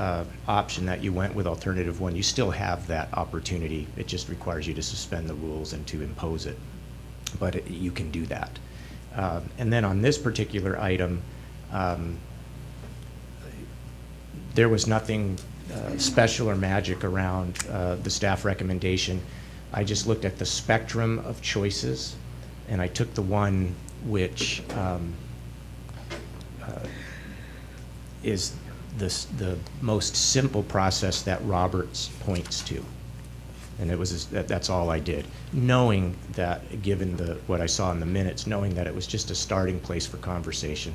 option that you went with alternative 1, you still have that opportunity. It just requires you to suspend the rules and to impose it. But you can do that. And then on this particular item, there was nothing special or magic around the staff recommendation. I just looked at the spectrum of choices, and I took the one which is the most simple process that Roberts points to. And it was that's all I did, knowing that, given what I saw in the minutes, knowing that it was just a starting place for conversation.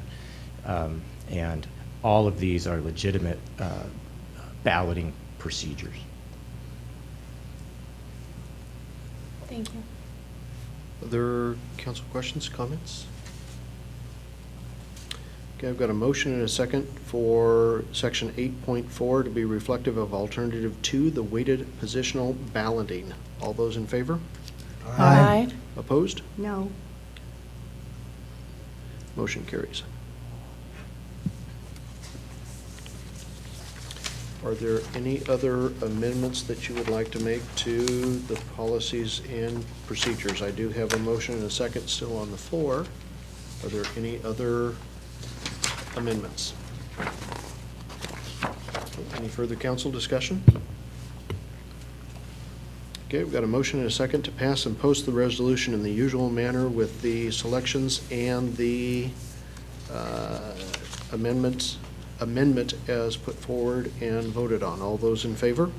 And all of these are legitimate balloting procedures. Thank you. Other council questions, comments? Okay, I've got a motion and a second for section 8.4 to be reflective of alternative 2, the weighted positional balloting. All those in favor? Aye. Opposed? No. Motion carries. Are there any other amendments that you would like to make to the policies and procedures? I do have a motion and a second still on the floor. Are there any other amendments? Any further council discussion? Okay, we've got a motion and a second to pass and post the resolution in the usual manner with the selections and the amendment as put forward and voted on. All those in favor?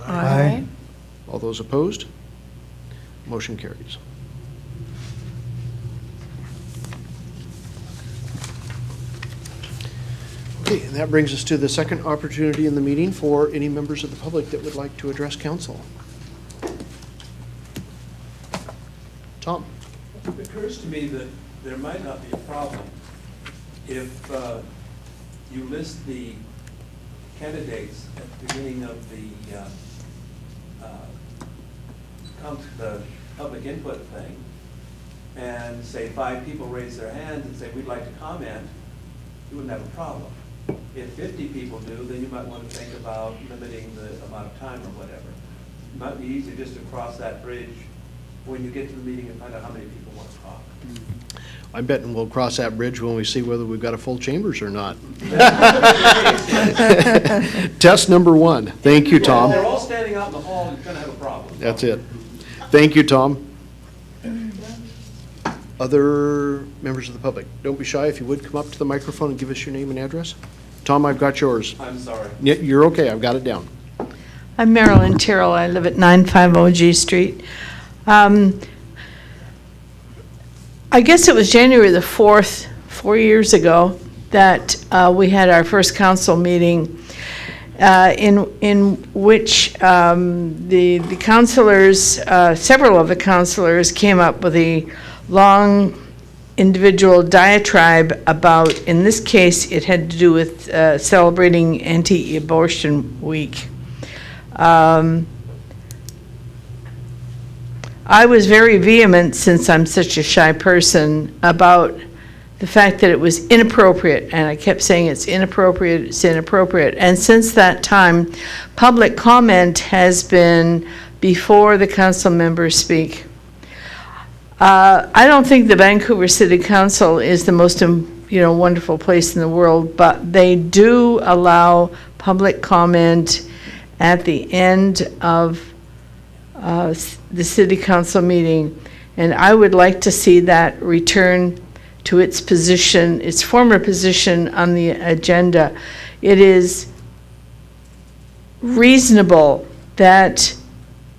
Aye. All those opposed? Motion carries. Okay, and that brings us to the second opportunity in the meeting for any members of the public that would like to address council. Tom? It occurs to me that there might not be a problem if you list the candidates at the beginning of the public input thing, and say 5 people raise their hands and say, we'd like to comment, you wouldn't have a problem. If 50 people do, then you might want to think about limiting the amount of time or whatever. It might be easy just to cross that bridge when you get to the meeting and find out how many people want to talk. I'm betting we'll cross that bridge when we see whether we've got a full chambers or not. Test number 1. Thank you, If they're Tom. all standing out in the hall, you're going to have a problem. That's it. Thank you, Tom. Other members of the public, don't be shy. If you would, come up to the microphone and give us your name and address. Tom, I've got yours. I'm sorry. You're okay. I've got it down. I'm Marilyn Terrell. I live at 950 G Street. I guess it was January the 4th, 4 years ago, that we had our first council meeting in which the councilors, several of the councilors came up with a long individual diatribe about, in this case, it had to do with celebrating Anti-Abortion Week. I was very vehement, since I'm such a shy person, about the fact that it was inappropriate, and I kept saying it's inappropriate, it's inappropriate. And since that time, public comment has been before the council members speak. I don't think the Vancouver City Council is the most, wonderful place in the world, but they do allow public comment at the end of the city council meeting, and I would like to see that return to its position, its former position on the agenda. It is reasonable that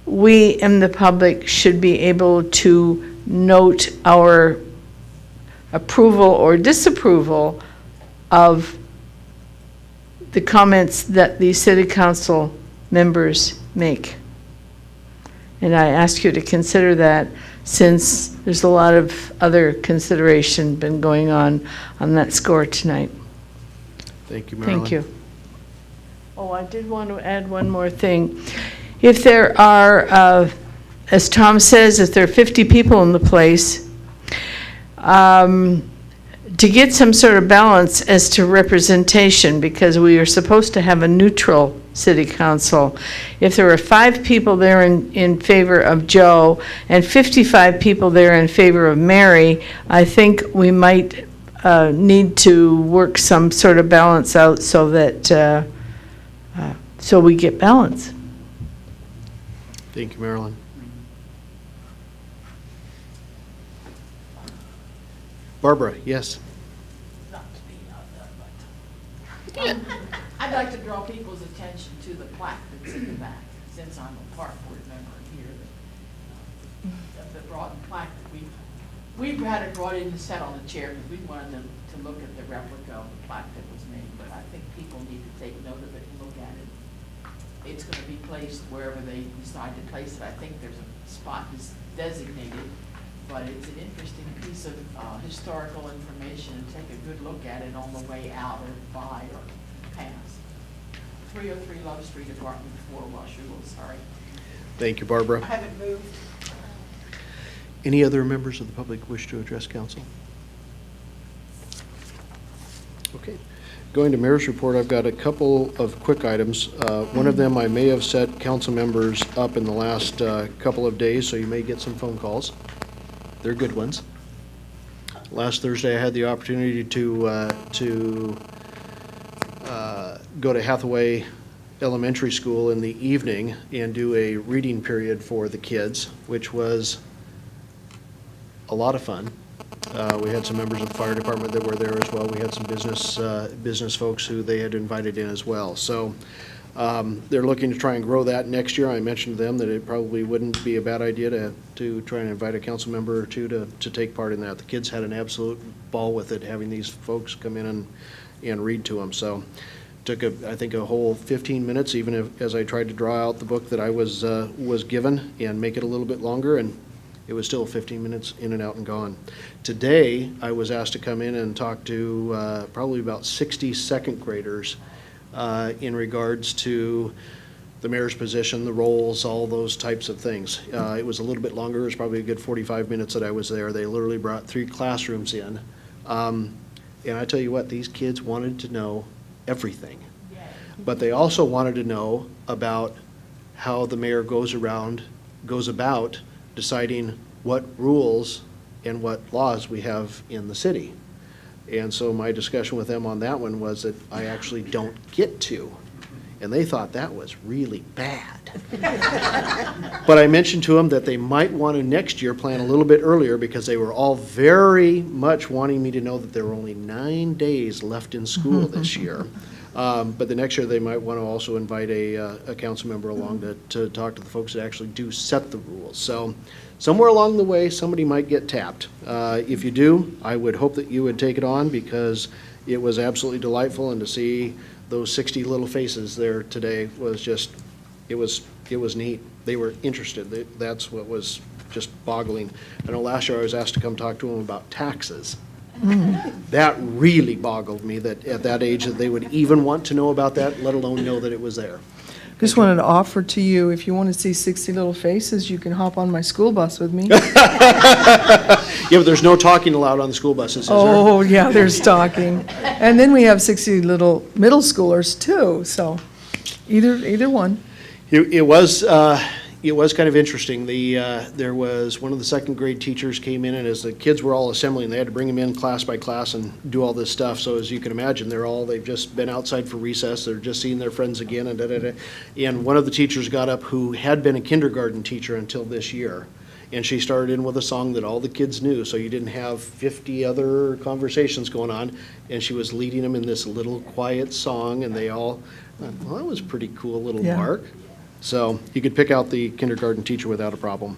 we and the public should be able to note our approval or disapproval of the comments that the city council members make. And I ask you to consider that, since there's a lot of other consideration been going on that score tonight. Thank you, Marilyn. Thank you. Oh, I did want to add one more thing. If there are, as Tom says, if there are 50 people in the place, to get some sort of balance as to representation, because we are supposed to have a neutral city council. If there are 5 people there in favor of Joe and 55 people there in favor of Mary, I think we might need to work some sort of balance out so that so we get balance. Thank you, Marilyn. Barbara, yes. Not to be outdone, but I'd like to draw people's attention to the plaque that's in the back, since I'm a park board member here, the Broughton plaque that we've had it brought in to sit on the chair, because we wanted them to look at the replica of the plaque that was made, but I think people need to take note of it and look at it. It's going to be placed wherever they decide to place it. I think there's a spot that's designated, but it's an interesting piece of historical information, and take a good look at it on the way out or by or past. 303 Love Street, apartment 4, Washougal, sorry. Thank you, Barbara. I haven't moved. Any other members of the public wish to address council? Okay. Going to mayor's report, I've got a couple of quick items. One of them, I may have set council members up in the last couple of days, so you may get some phone calls. They're good ones. Last Thursday, I had the opportunity to go to Hathaway Elementary School in the evening and do a reading period for the kids, which was a lot of fun. We had some members of the fire department that were there as well. We had some business folks who they had invited in as well. So they're looking to try and grow that next year. I mentioned to them that it probably wouldn't be a bad idea to try and invite a council member or two to take part in that. The kids had an absolute ball with it, having these folks come in and read to them. So took I think a whole 15 minutes, even as I tried to draw out the book that I was given and make it a little bit longer, and it was still 15 minutes in and out and gone. Today, I was asked to come in and talk to probably about 60 second graders in regards to the mayor's position, the roles, all those types of things. It was a little bit longer. It was probably a good 45 minutes that I was there. They literally brought 3 classrooms in. And I tell you what, these kids wanted to know everything. But they also wanted to know about how the mayor goes about deciding what rules and what laws we have in the city. And so my discussion with them on that one was that I actually don't get to. And they thought that was really bad. But I mentioned to them that they might want to next year plan a little bit earlier because they were all very much wanting me to know that there were only 9 days left in school this year. But the next year, they might want to also invite a council member along to talk to the folks that actually do set the rules. So somewhere along the way, somebody might get tapped. If you do, I would hope that you would take it on because it was absolutely delightful, and to see those 60 little faces there today was just, it was neat. They were interested. That's what was just boggling. I know last year I was asked to come talk to them about taxes. That really boggled me that at that age that they would even want to know about that, let alone know that it was there. Just wanted to offer to you, if you want to see 60 little faces, you can hop on my school bus with me. Yeah, but there's no talking allowed on the school buses, is there? Oh, yeah, there's talking. And then we have 60 little middle schoolers too, so either one. It was kind of interesting. There was one of the second grade teachers came in, and as the kids were all assembling, they had to bring them in class by class and do all this stuff. So as you can imagine, they've just been outside for recess. They're just seeing their friends again, and da-da-da. And one of the teachers got up who had been a kindergarten teacher until this year. And she started in with a song that all the kids knew, so you didn't have 50 other conversations going on. And she was leading them in this little quiet song, and they all, well, that was a pretty cool little Yeah. mark. So you could pick out the kindergarten teacher without a problem.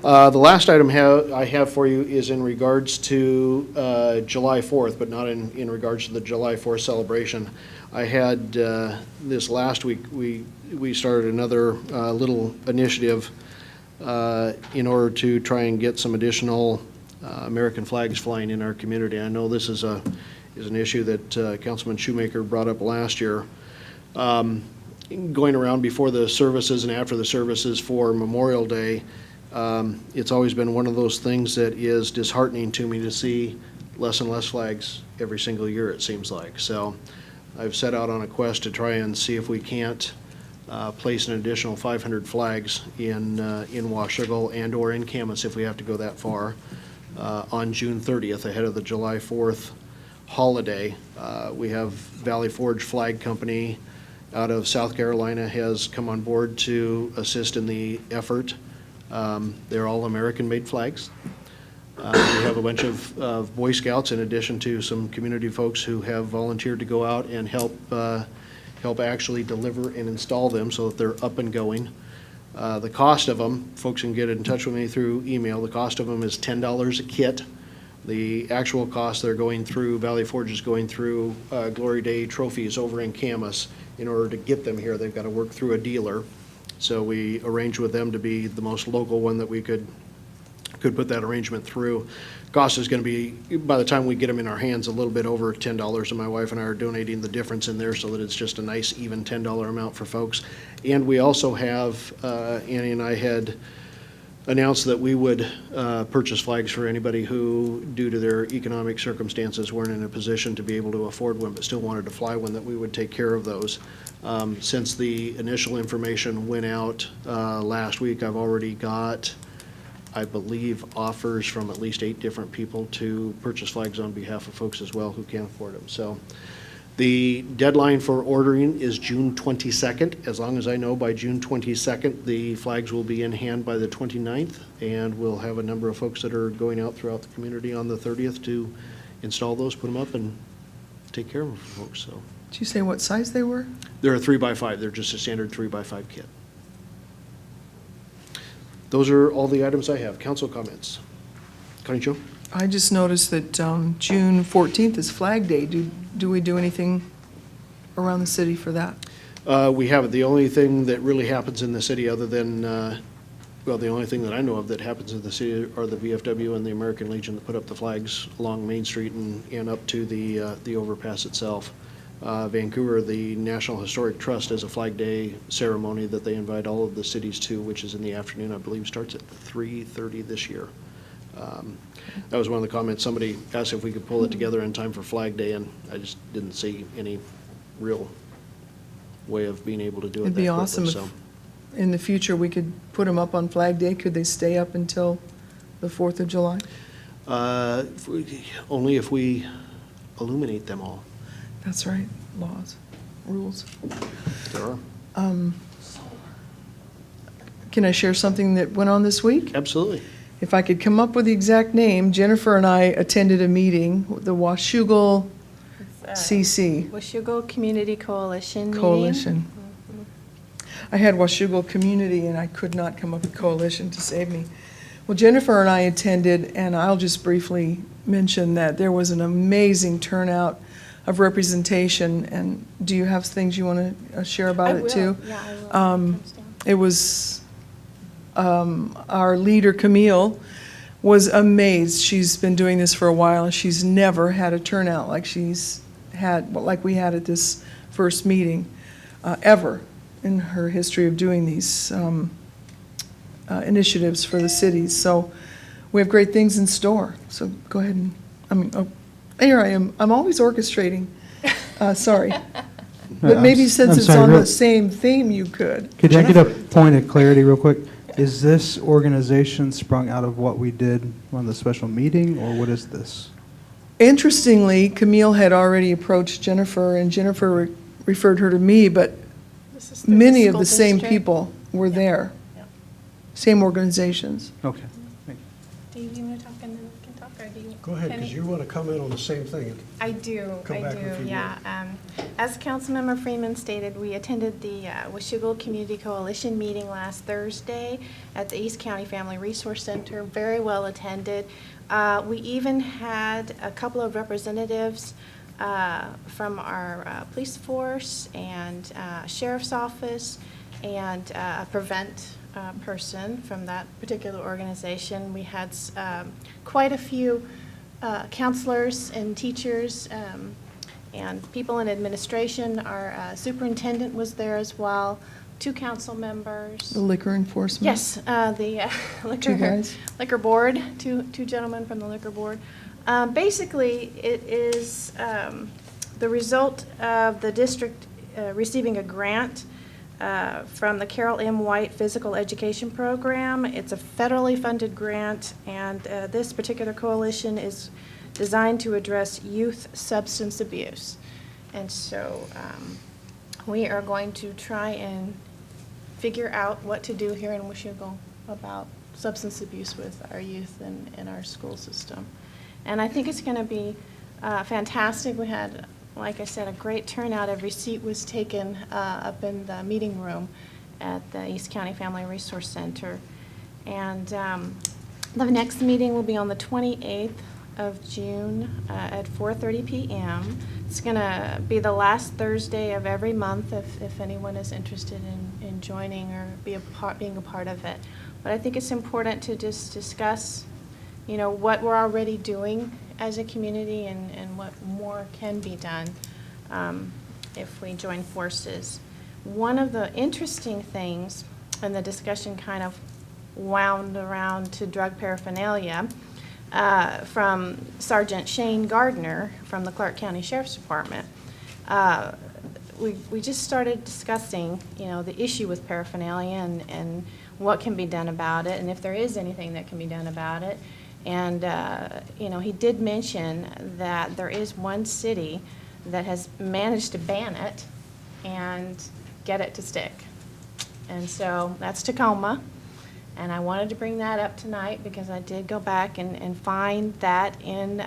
The last item I have for you is in regards to July 4th, but not in regards to the July 4th celebration. I had, this last week, we started another little initiative in order to try and get some additional American flags flying in our community. I know this is an issue that Councilman Shoemaker brought up last year. Going around before the services and after the services for Memorial Day, it's always been one of those things that is disheartening to me to see less and less flags every single year, it seems like. So I've set out on a quest to try and see if we can't place an additional 500 flags in Washougal and or in Camas if we have to go that far on June 30th ahead of the July 4th holiday. We have Valley Forge Flag Company out of South Carolina has come on board to assist in the effort. They're all American-made flags. We have a bunch of Boy Scouts in addition to some community folks who have volunteered to go out and help actually deliver and install them so that they're up and going. The cost of them, folks can get in touch with me through email, the cost of them is $10 a kit. The actual cost they're going through, Valley Forge is going through Glory Day trophies over in Camas. In order to get them here, they've got to work through a dealer. So we arranged with them to be the most local one that we could put that arrangement through. Cost is going to be, by the time we get them in our hands, a little bit over $10, and my wife and I are donating the difference in there so that it's just a nice even $10 amount for folks. And we also have, Annie and I had announced that we would purchase flags for anybody who, due to their economic circumstances, weren't in a position to be able to afford one but still wanted to fly one, that we would take care of those. Since the initial information went out last week, I've already got, I believe, offers from at least 8 different people to purchase flags on behalf of folks as well who can't afford them. So the deadline for ordering is June 22nd. As long as I know, by June 22nd, the flags will be in hand by the 29th, and we'll have a number of folks that are going out throughout the community on the 30th to install those, put them up, and take care of them for folks. So Did you say what size they were? they're a 3x5. They're just a standard 3x5 kit. Those are all the items I have. Council comments. Connie Jo? I just noticed that June 14th is Flag Day. Do we do anything around the city for that? We haven't. The only thing that really happens in the city other than, well, the only thing that I know of that happens in the city are the VFW and the American Legion that put up the flags along Main Street and up to the overpass itself. Vancouver, the National Historic Trust has a Flag Day ceremony that they invite all of the cities to, which is in the afternoon, I believe, starts at 3:30 this year. That was one of the comments. Somebody asked if we could pull it together in time for Flag Day, and I just didn't see any real way of being able to do it It'd that be quickly, awesome so. in the future, we could put them up on Flag Day? Could they stay up until the 4th of July? Only if we illuminate them all. That's right, laws, rules. There are. Can I share something that went on this week? Absolutely. If I could come up with the exact name, Jennifer and I attended a meeting, the Washougal CC Washougal Community Coalition meeting. Coalition. I had Washougal Community, and I could not come up with coalition to save me. Well, Jennifer and I attended, and I'll just briefly mention that there was an amazing turnout of representation. And do you have things you want to share about it too? Yeah, I will. It was, our leader, Camille, was amazed. She's been doing this for a while, and she's never had a turnout like like we had at this first meeting, ever in her history of doing these initiatives for the cities. So we have great things in store. So go ahead and, here I am. I'm always orchestrating. Sorry. But maybe since I'm it's sorry, on real- the same theme, you could. Could I get a point of clarity real quick? Is this organization sprung out of what we did on the special meeting, or what is this? Interestingly, Camille had already approached Jennifer, and Jennifer referred her to me, but This is through many of school the same district. people were there. Yep. Same organizations. Okay, thank you. Dave, you want to talk and then we can talk, or do you? Go ahead, because Penny? you want to comment on the same thing. I do, Come back in a few yeah. As Councilmember Freeman stated, we attended the Washougal Community Coalition meeting last Thursday at the East County Family Resource Center, very well attended. We even had a couple of representatives from our police force and sheriff's office and a prevent person from that particular organization. We had quite a few counselors and teachers and people in administration. Our superintendent was there as well, 2 council members. The liquor enforcement. Yes, the Two guys. liquor board, two gentlemen from the liquor board. Basically, it is the result of the district receiving a grant from the Carol M. White Physical Education Program. It's a federally funded grant, and this particular coalition is designed to address youth substance abuse. And so we are going to try and figure out what to do here in Washougal about substance abuse with our youth in our school system. And I think it's going to be fantastic. We had, like I said, a great turnout. Every seat was taken up in the meeting room at the East County Family Resource Center. And the next meeting will be on the 28th of June at 4:30 p.m. It's going to be the last Thursday of every month if anyone is interested in joining or being a part of it. But I think it's important to just discuss, you know, what we're already doing as a community and what more can be done if we join forces. One of the interesting things, and the discussion kind of wound around to drug paraphernalia, from Sergeant Shane Gardner from the Clark County Sheriff's Department. We just started discussing, you know, the issue with paraphernalia and what can be done about it, and if there is anything that can be done about it. And, you know, he did mention that there is one city that has managed to ban it and get it to stick. And so that's Tacoma. And I wanted to bring that up tonight because I did go back and find that in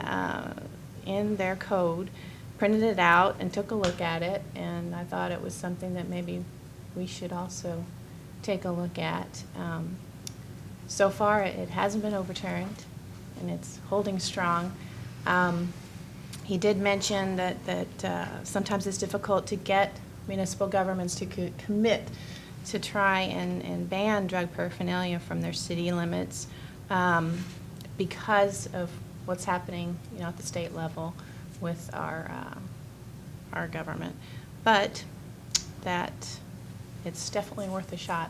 their code, printed it out and took a look at it, and I thought it was something that maybe we should also take a look at. So far, it hasn't been overturned, and it's holding strong. He did mention that sometimes it's difficult to get municipal governments to commit to try and ban drug paraphernalia from their city limits because of what's happening, you know, at the state level with our government. But that it's definitely worth a shot.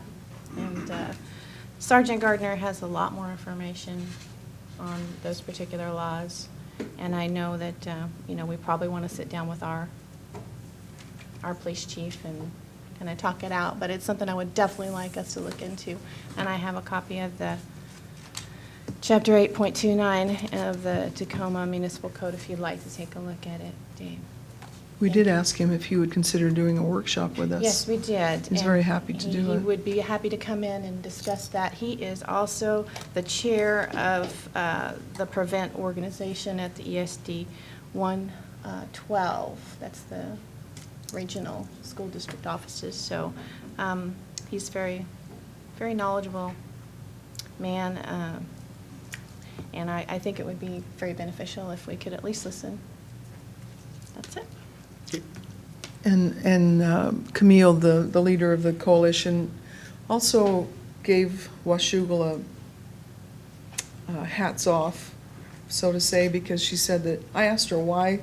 And Sergeant Gardner has a lot more information on those particular laws. And I know that, you know, we probably want to sit down with our police chief and kind of talk it out, but it's something I would definitely like us to look into. And I have a copy of the Chapter 8.29 of the Tacoma Municipal Code if you'd like to take a look at it, Dave. We did ask him if he would consider doing a workshop with us. Yes, we did. He's and very happy to do He it. would be happy to come in and discuss that. He is also the chair of the Prevent organization at the ESD 112. That's the regional school district offices. So he's very, very knowledgeable man. And I think it would be very beneficial if we could at least listen. That's it. And Camille, the leader of the coalition, also gave Washougal a hats off, so to say, because she said that, I asked her why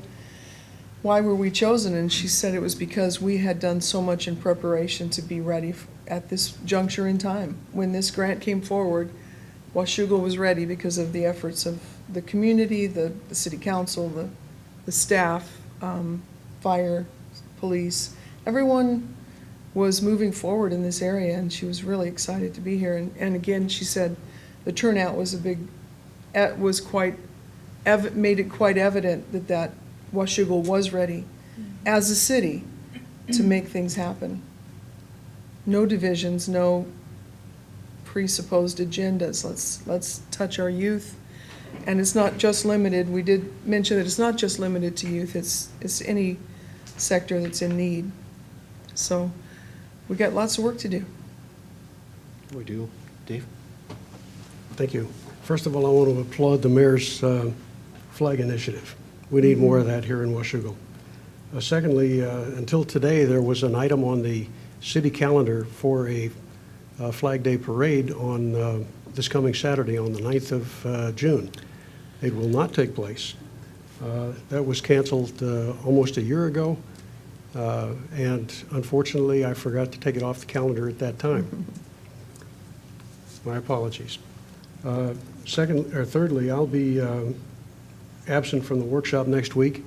were we chosen, and she said it was because we had done so much in preparation to be ready at this juncture in time. When this grant came forward, Washougal was ready because of the efforts of the community, the city council, the staff, fire, police. Everyone was moving forward in this area, and she was really excited to be here. And again, she said the turnout was made it quite evident that Washougal was ready as a city to make things happen. No divisions, no presupposed agendas. Let's touch our youth. And it's not just limited, we did mention that it's not just limited to youth, it's any sector that's in need. So we got lots of work to do. We do. Dave? Thank you. First of all, I want to applaud the mayor's flag initiative. We need more of that here in Washougal. Secondly, until today, there was an item on the city calendar for a Flag Day parade on this coming Saturday on the 9th of June. It will not take place. That was canceled almost a year ago, and unfortunately, I forgot to take it off the calendar at that time. My apologies. Thirdly, I'll be absent from the workshop next week.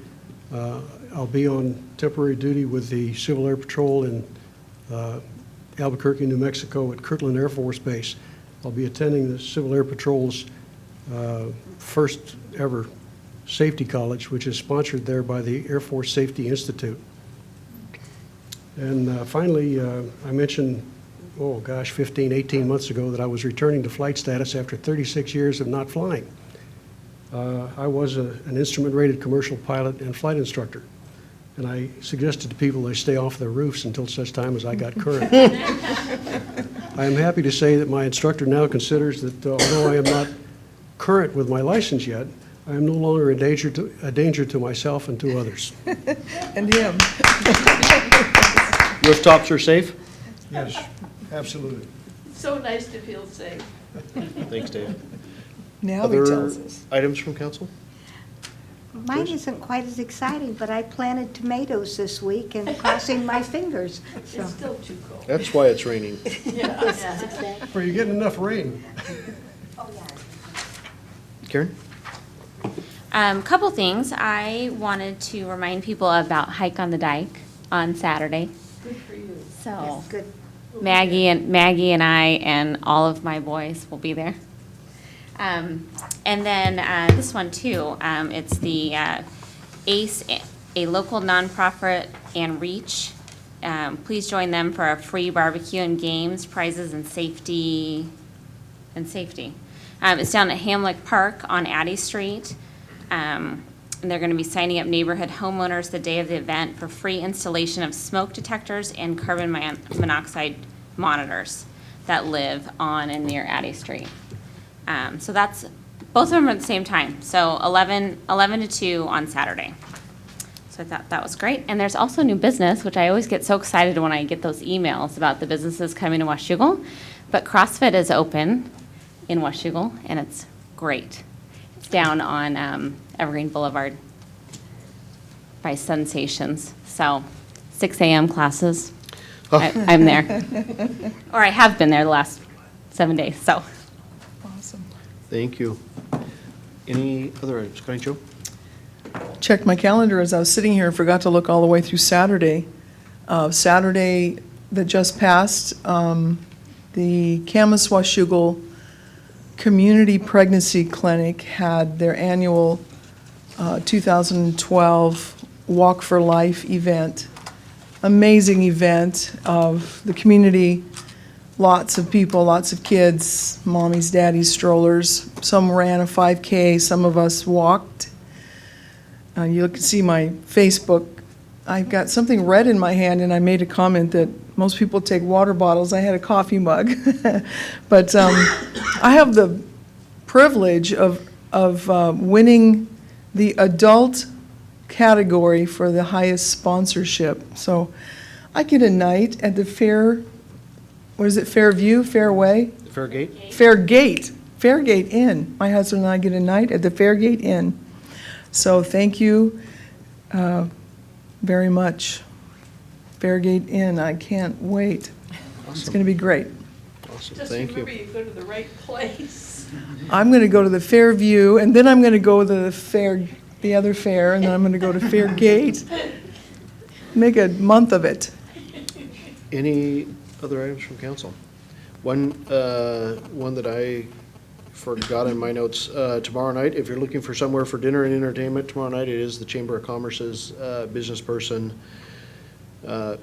I'll be on temporary duty with the Civil Air Patrol in Albuquerque, New Mexico at Kirtland Air Force Base. I'll be attending the Civil Air Patrol's first ever safety college, which is sponsored there by the Air Force Safety Institute. And finally, I mentioned, 15, 18 months ago that I was returning to flight status after 36 years of not flying. I was an instrument-rated commercial pilot and flight instructor, and I suggested to people they stay off their roofs until such time as I got current. I am happy to say that my instructor now considers that although I am not current with my license yet, I am no longer a danger to myself and to others. And him. Rooftops are safe? Yes, absolutely. So nice to feel safe. Thanks, Dave. Now he Other tells us. items from council? Mine isn't quite as exciting, but I planted tomatoes this week and crossing my fingers. So. It's still too cold. That's why it's raining. Are you getting enough rain? Karen? Couple things. I wanted to remind people about Hike on the Dike on Saturday. Good for you. So Yes, good. Maggie and I and all of my boys will be there. And then this one too. It's the ACE, a local nonprofit, and REACH. Please join them for a free barbecue and games, prizes, and safety. It's down at Hamlick Park on Addie Street. And they're going to be signing up neighborhood homeowners the day of the event for free installation of smoke detectors and carbon monoxide monitors that live on and near Addie Street. So that's, both of them are at the same time. So 11 to 2 on Saturday. So I thought that was great. And there's also new business, which I always get so excited when I get those emails about the businesses coming to Washougal. But CrossFit is open in Washougal, and it's great. It's down on Evergreen Boulevard by Sensations. So 6 a.m. classes. I'm there. Or I have been there the last 7 days, so. Awesome. Thank you. Any other items? Connie Jo? Checked my calendar as I was sitting here and forgot to look all the way through Saturday. Saturday, that just passed. The Camas Washougal Community Pregnancy Clinic had their annual 2012 Walk for Life event. Amazing event of the community, lots of people, lots of kids, mommies, daddies, strollers. Some ran a 5K, some of us walked. You can see my Facebook. I've got something red in my hand, and I made a comment that most people take water bottles. I had a coffee mug. But I have the privilege of winning the adult category for the highest sponsorship. So I get a night at the Fair, what is it, Fairview, Fairway? Fairgate? Fairgate Inn. My husband and I get a night at the Fairgate Inn. So thank you very much. Fairgate Inn, I can't wait. It's going to be great. Awesome, thank you. you go to the right place. I'm going to go to the Fairview, and then I'm going to go to the other fair, and then I'm going to go to Fairgate. Make a month of it. Any other items from council? One that I forgot in my notes, tomorrow night, if you're looking for somewhere for dinner and entertainment, tomorrow night it is the Chamber of Commerce's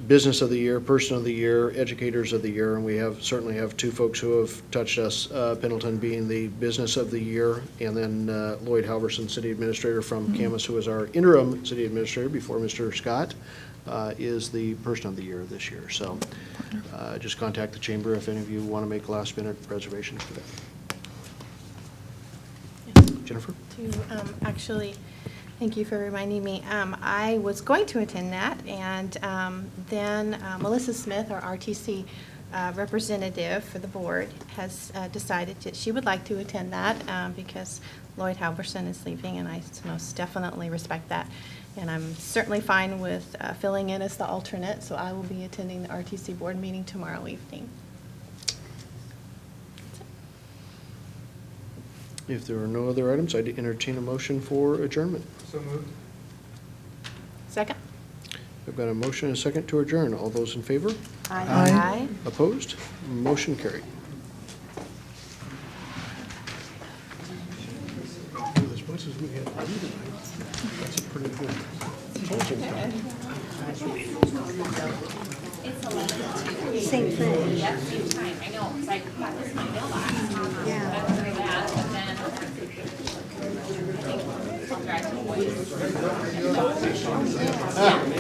Business of the Year, Person of the Year, Educators of the Year, and we certainly have two folks who have touched us, Pendleton being the Business of the Year, and then Lloyd Halverson, City Administrator from Camas, who is our interim City Administrator before Mr. Scott, is the Person of the Year this year. So just contact the Chamber if any of you want to make last-minute reservations for that. Jennifer? Actually, thank you for reminding me. I was going to attend that, and then Melissa Smith, our RTC representative for the board, has decided that she would like to attend that because Lloyd Halverson is leaving, and I most definitely respect that. And I'm certainly fine with filling in as the alternate, so I will be attending the RTC board meeting tomorrow evening. If there are no other items, I'd entertain a motion for adjournment. So moved. Second? I've got a motion and a second to adjourn. All those in favor? Aye. Opposed? Motion carried. As much as we had to do tonight, that's a pretty good closing time. Same thing. Yeah, same time, I know, because I got this in my mailbox. Yeah. After that, and then I think, congratulations. Yeah.